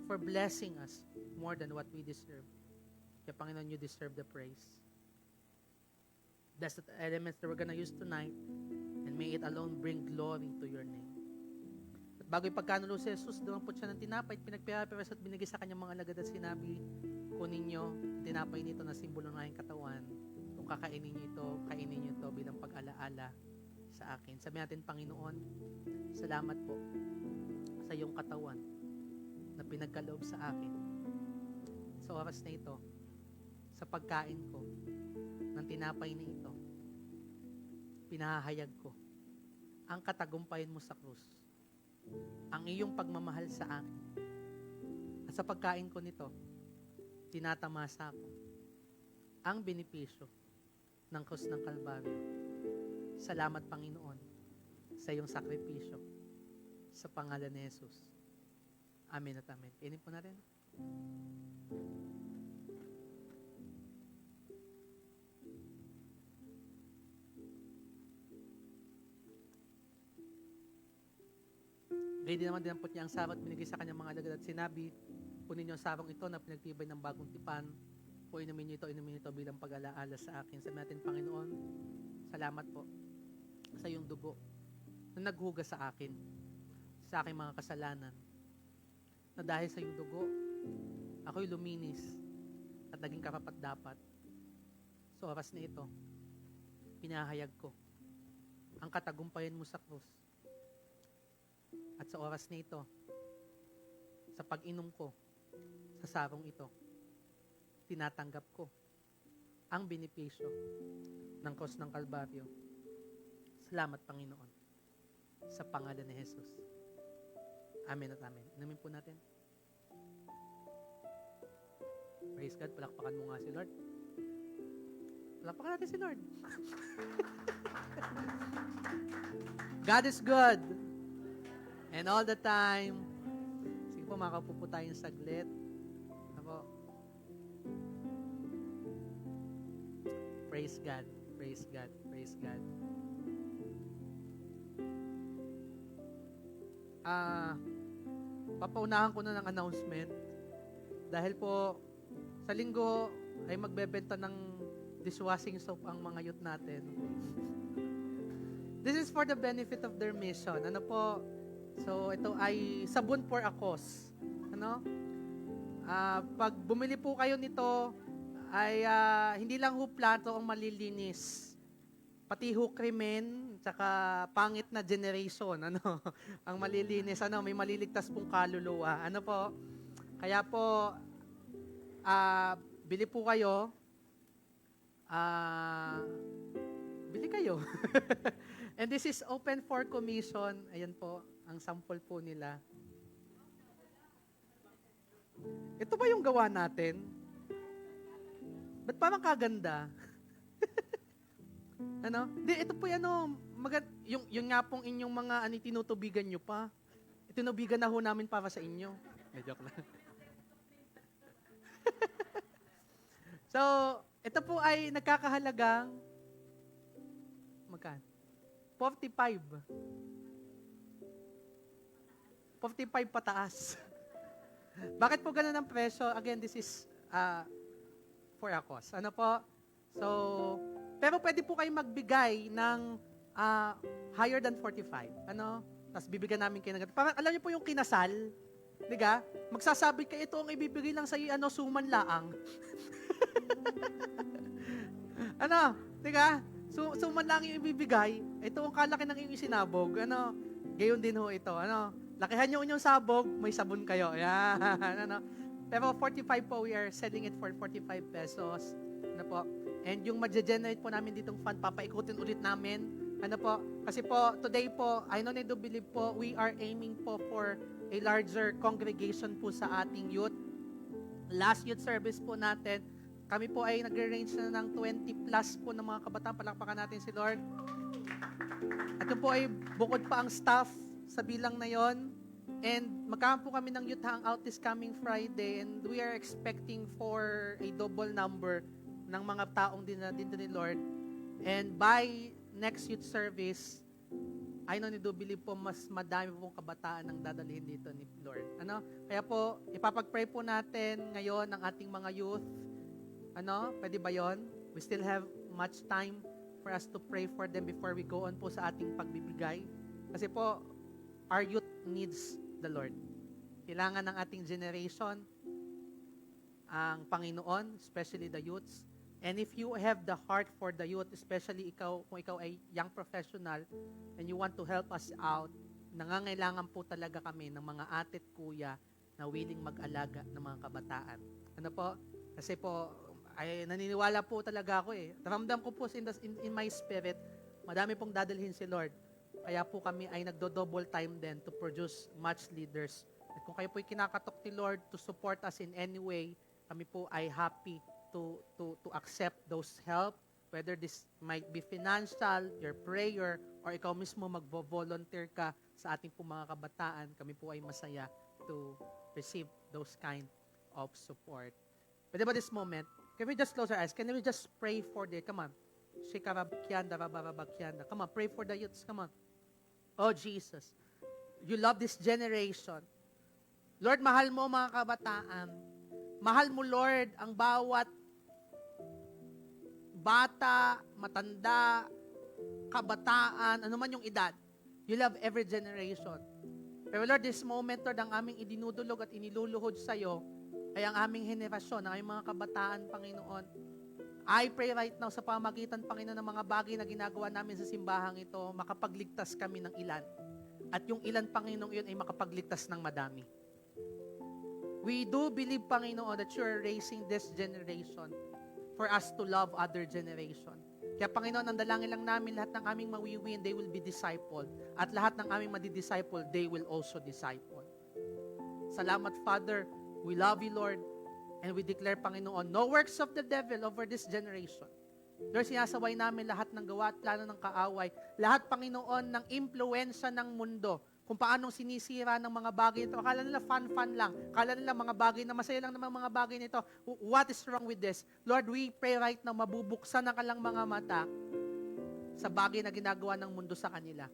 for blessing us more than what we deserve. Kaya, Panginoon, you deserve the praise. That's the elements that we're gonna use tonight, and may it alone bring glory to your name. At bago ipagkanulo si Jesus, doon po siya ng tinapay, pinagpirapiras at binigay sa kanyang mga alagad at sinabi, kunin nyo, tinapay nito na simbolo ng aking katawan. Kung kakainin nyo ito bilang pag-alaala sa akin. Sabi natin, Panginoon, salamat po sa iyong katawan na pinagkaloob sa akin. Sa oras na ito, sa pagkain ko ng tinapay na ito, pinahahayag ko ang katagumpayan mo sa krus, ang iyong pagmamahal sa akin. At sa pagkain ko nito, tinatamasa ko ang benepisyo ng krus ng Kalbaryo. Salamat, Panginoon, sa iyong sakripisyo sa pangalan ni Jesus. Amen at amen. Kainin po natin. Ready naman din po niya ang sarong at binigay sa kanyang mga alagad at sinabi, kunin niyo ang sarong ito na pinagtibay ng bagong tipan. Po inumin niyo ito bilang pag-alaala sa akin. Sabi natin, Panginoon, salamat po sa iyong dugo na naghugas sa akin, sa aking mga kasalanan. Na dahil sa iyong dugo, ako'y luminis at naging karapat-dapat. Sa oras na ito, pinahayag ko ang katagumpayan mo sa krus. At sa oras na ito, sa pag-inom ko sa sarong ito, tinatanggap ko ang benepisyo ng krus ng Kalbaryo. Salamat, Panginoon, sa pangalan ni Jesus. Amen at amen. Inumin po natin. Praise God. Palakpakan mo nga si Lord. Palakpakan natin si Lord. God is good. And all the time. Sige po, makaupo po tayong saglit. Ako. Praise God. Praise God. Praise God. Papaunahan ko na ng announcement. Dahil po, sa linggo ay magbebenta ng dishwashing soap ang mga youth natin. This is for the benefit of their mission. Ano po? So, ito ay sabon for a cause. Ano? Pag bumili po kayo nito, ay hindi lang ho plato ang malilinis. Pati ho krimen, tsaka pangit na generation, ano? Ang malilinis, ano? May maliligtas pong kaluluwa. Ano po? Kaya po, bili po kayo. Bili kayo. And this is open for commission. Ayan po, ang sample po nila. Ito ba yung gawa natin? Ba't parang kaganda? Ano? Hindi, ito po yung yung nga pong inyong mga tinutubigan nyo pa. Tinubigan na ho namin para sa inyo. Joke lang. So, ito po ay nagkakahalagang magkano? 45. 45 pataas. Bakit po ganun ang presyo? Again, this is for a cause. Ano po? So, pero pwede po kayo magbigay ng higher than 45. Ano? Tapos bibigyan namin kayo ng... Parang alam niyo po yung kinasal, di ba? Magsasabi kayo, ito ang ibibigay lang sa iyo, suman laang. Ano? Di ba? Suman lang yung ibibigay. Ito ang kalaki ng iyong isinabog. Ano? Gayon din ho ito. Ano? Lakihan niyo inyong sabog, may sabon kayo. Yan. Ano? Pero 45 po, we are selling it for 45 pesos. Ano po? And yung ma-generate po namin ditong fund, papaikutin ulit namin. Ano po? Kasi po, today po, I know I do believe po, we are aiming po for a larger congregation po sa ating youth. Last youth service po natin, kami po ay nag-arrange na ng 20 plus po ng mga kabataan. Palakpakan natin si Lord. At yun po ay bukod pa ang staff sa bilang na yon. And magkakaroon po kami ng youth hangout this coming Friday. And we are expecting for a double number ng mga taong din ni Lord. And by next youth service, I know ni do believe po mas madami pong kabataan ang dadalhin dito ni Lord. Ano? Kaya po, ipapag-pray po natin ngayon ang ating mga youth. Ano? Pwede ba yon? We still have much time for us to pray for them before we go on po sa ating pagbibigay. Kasi po, our youth needs the Lord. Kailangan ng ating generation ang Panginoon, especially the youths. And if you have the heart for the youth, especially ikaw, kung ikaw ay young professional and you want to help us out, nangangailangan po talaga kami ng mga ate at kuya na willing mag-alaga ng mga kabataan. Ano po? Kasi po, ay naniniwala po talaga ako eh. Ramdam ko po in my spirit, madami pong dadalhin si Lord. Kaya po kami ay nagdo-double time din to produce much leaders. At kung kayo po ay kinakatok ni Lord to support us in any way, kami po ay happy to accept those help, whether this might be financial, your prayer, or ikaw mismo magvo-volunteer ka sa ating po mga kabataan, kami po ay masaya to receive those kind of support. Pwede ba this moment, can we just close our eyes? Can we just pray for the, come on. Shikarabakyanda, rabarabakyanda. Come on, pray for the youths. Come on. Oh, Jesus. You love this generation. Lord, mahal mo mga kabataan. Mahal mo, Lord, ang bawat bata, matanda, kabataan, ano man yung edad. You love every generation. Pero Lord, this moment, Lord, ang aming idinudulog at iniluluhod sa'yo ay ang aming henerasyon, ang aming mga kabataan, Panginoon. I pray right now sa pamagitan, Panginoon, ng mga bagay na ginagawa namin sa simbahang ito, makapagligtas kami ng ilan. At yung ilan, Panginoon, yun ay makapagligtas ng madami. We do believe, Panginoon, that you are raising this generation for us to love other generation. Kaya, Panginoon, ang dalangin lang namin, lahat ng aming mawiwin, they will be discipled. At lahat ng aming madidisciple, they will also disciple. Salamat, Father. We love you, Lord. And we declare, Panginoon, no works of the devil over this generation. Lord, sinasaway namin lahat ng gawa at plano ng kaaway. Lahat, Panginoon, ng impluensya ng mundo. Kung paanong sinisira ng mga bagay nito. Akala nila fun-fun lang. Akala nila mga bagay na masaya lang naman mga bagay nito. What is wrong with this? Lord, we pray right now, mabubuksan ang kalang mga mata sa bagay na ginagawa ng mundo sa kanila.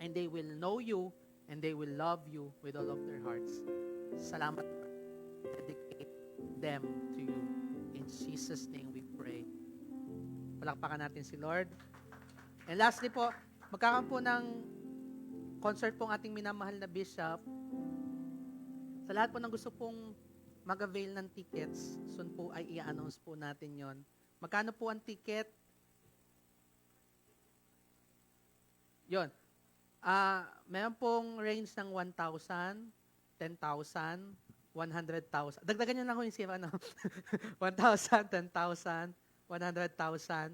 And they will know you and they will love you with all of their hearts. Salamat. Dedicate them to you. In Jesus' name we pray. Palakpakan natin si Lord. And lastly po, magkakaroon po ng concert pong ating minamahal na bishop. Sa lahat po ng gusto pong mag-avail ng tickets, soon po ay i-announce po natin yon. Magkano po ang ticket? Yon. Meron pong range ng 1,000, 10,000, 100,000. Dagdagan nyo na ako yung sira, no? 1,000, 10,000, 100,000,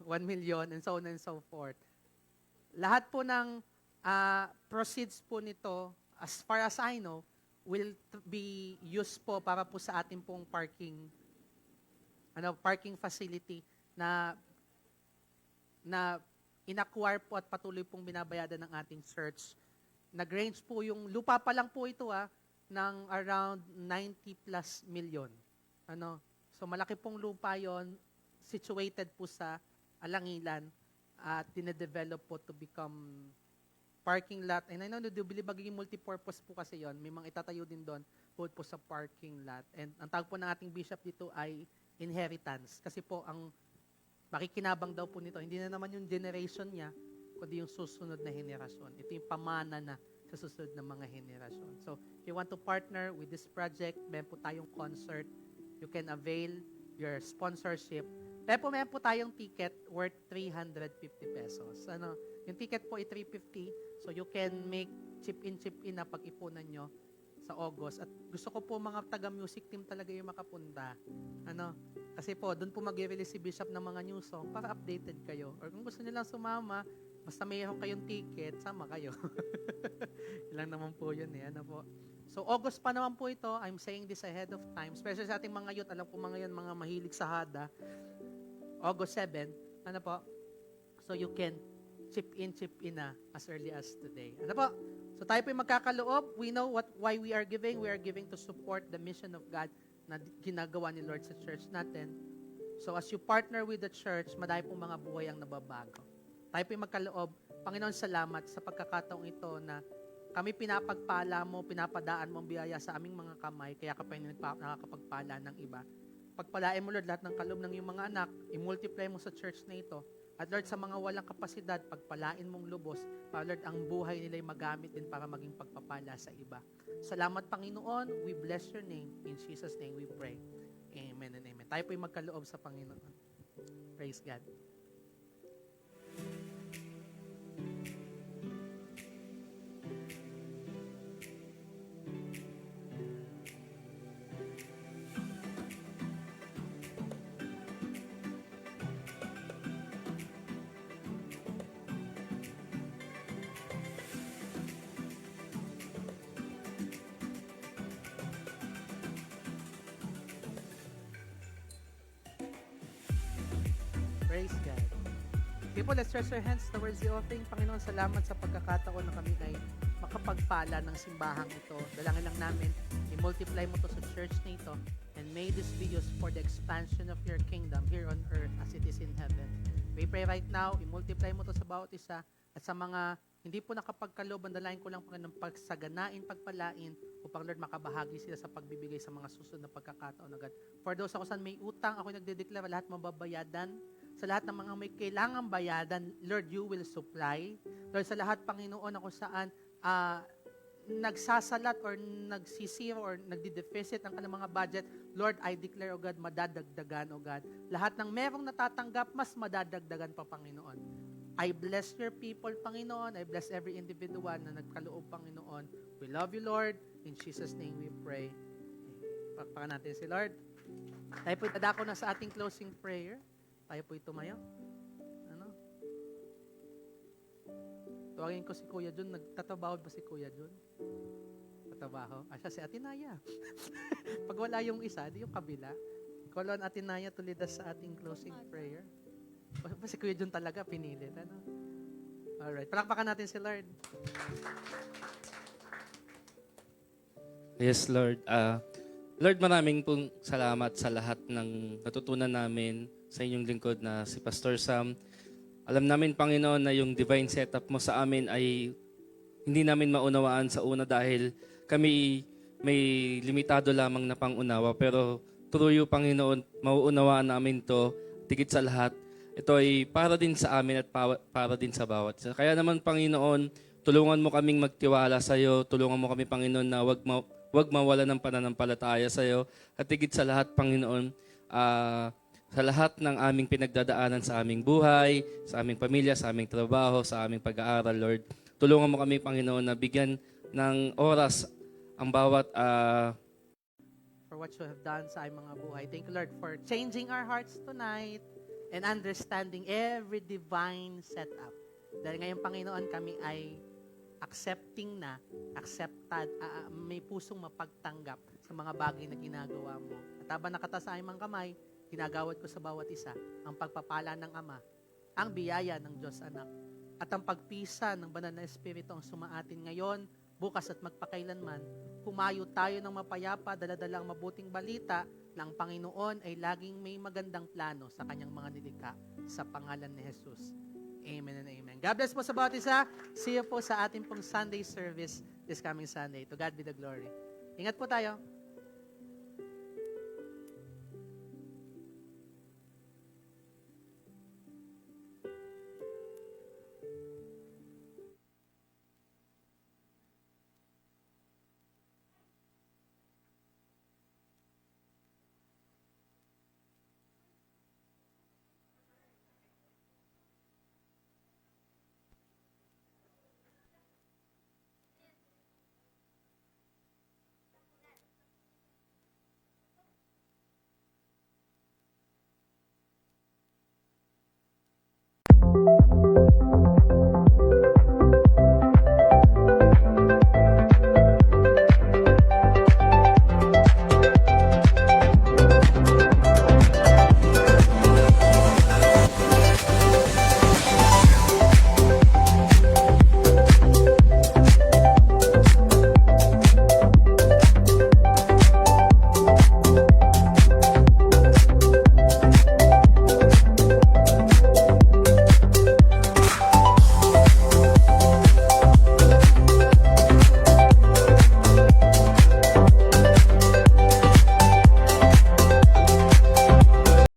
1 million, and so on and so forth. Lahat po ng proceeds po nito, as far as I know, will be used po para po sa ating pong parking facility na in-acquire po at patuloy pong binabayadan ng ating church. Nag-range po yung lupa pa lang po ito ng around 90 plus million. So malaki pong lupa yon, situated po sa Alangilan at dinedevelop po to become parking lot. And I know, do believe magiging multipurpose po kasi yon. May mga itatayo din doon po sa parking lot. And ang tawag po ng ating bishop dito ay inheritance. Kasi po ang makikinabang daw po nito, hindi na naman yung generation niya, kundi yung susunod na henerasyon. Ito yung pamana na sa susunod na mga henerasyon. So, if you want to partner with this project, meron po tayong concert. You can avail your sponsorship. Meron po tayong ticket worth 350 pesos. Yung ticket po ay 350. So, you can make chip-in na pag-ipunan nyo sa August. At gusto ko po mga taga-music team talaga yung makapunta. Kasi po, doon po mag-release si Bishop ng mga new song para updated kayo. Or kung gusto nyo lang sumama, basta mayroon kayong ticket, sama kayo. Ilang naman po yun po. So, August pa naman po ito. I'm saying this ahead of time. Especially sa ating mga youth. Alam po mga yan, mga mahilig sa hada. August 7. Po? So, you can chip in na as early as today. Po? So, tayo po yung magkakaloob. We know why we are giving. We are giving to support the mission of God na ginagawa ni Lord sa church natin. So, as you partner with the church, madami pong mga buhay ang nababago. Tayo po yung magkaloob. Panginoon, salamat sa pagkakataong ito na kami pinapagpala mo, pinapadaan mo ang biyaya sa aming mga kamay, kaya ka pa nakakapagpala ng iba. Pagpalain mo, Lord, lahat ng kaloob ng iyong mga anak, i-multiply mo sa church na ito. At Lord, sa mga walang kapasidad, pagpalain mong lubos, para Lord, ang buhay nila ay magamit din para maging pagpapala sa iba. Salamat, Panginoon. We bless your name. In Jesus' name we pray. Amen and amen. Tayo po yung magkaloob sa Panginoon. Praise God. Praise God. People, let's stretch our hands towards the offering. Panginoon, salamat sa pagkakataon na kami ay nakapagpala ng simbahang ito. Dalangin lang namin, i-multiply mo to sa church na ito, and may these videos for the expansion of your kingdom here on earth as it is in heaven. We pray right now, i-multiply mo to sa bawat isa, at sa mga hindi po nakapagkaloob, dalangin ko lang Panginoon pagsaganain, pagpalain, upang Lord makabahagi sila sa pagbibigay sa mga susunod na pagkakataon agad. For those ako saan may utang, ako nagde-declare lahat mababayadan. Sa lahat ng mga may kailangang bayadan, Lord, you will supply. Lord, sa lahat, Panginoon, ako saan nagsasalat or nagsisiro or nagdi-deficit ang kanilang mga budget, Lord, I declare, O God, madadagdagan, O God. Lahat ng merong natatanggap, mas madadagdagan pa, Panginoon. I bless your people, Panginoon. I bless every individual na nagkaloob, Panginoon. We love you, Lord. In Jesus' name we pray. Pakpakan natin si Lord. Tayo po itadako na sa ating closing prayer. Tayo po tumayo. Ano? Tuwagin ko si Kuya Jun. Nagtatrabaho ba si Kuya Jun? Tatrabaho? Siya si Atinaya. Pag wala yung isa, di yung kabila. Call on Atinaya to lead us sa ating closing prayer. Ba si Kuya Jun talaga pinilit, ano? Alright, palakpakan natin si Lord. Yes, Lord. Lord, maraming pong salamat sa lahat ng natutunan namin sa inyong lingkod na si Pastor Sam. Alam namin, Panginoon, na yung divine setup mo sa amin ay hindi namin maunawaan sa una dahil kami may limitado lamang na pangunawa. Pero through you, Panginoon, mauunawaan namin to. Tigit sa lahat, ito ay para din sa amin at para din sa bawat isa. Kaya naman, Panginoon, tulungan mo kaming magtiwala sa iyo. Tulungan mo kami, Panginoon, na wag mawala ng pananampalataya sa iyo. At higit sa lahat, Panginoon, sa lahat ng aming pinagdadaanan sa aming buhay, sa aming pamilya, sa aming trabaho, sa aming pag-aaral, Lord. Tulungan mo kami, Panginoon, na bigyan ng oras ang bawat For what you have done sa aming mga buhay. Thank you, Lord, for changing our hearts tonight and understanding every divine setup. Dahil ngayon, Panginoon, kami ay accepted, may pusong mapagtanggap sa mga bagay na ginagawa mo. At habang nakata sa aming kamay, ginagawad ko sa bawat isa ang pagpapala ng Ama, ang biyaya ng Diyos Anak, at ang pagpisa ng Banal na Espiritu ang sumaatin ngayon, bukas at magpakailanman. Humayo tayo ng mapayapa, daladalang mabuting balita na ang Panginoon ay laging may magandang plano sa kanyang mga nilikha sa pangalan ni Jesus. Amen and amen. God bless po sa bawat isa. See you po sa ating pong Sunday service this coming Sunday. To God be the glory. Ingat po tayo.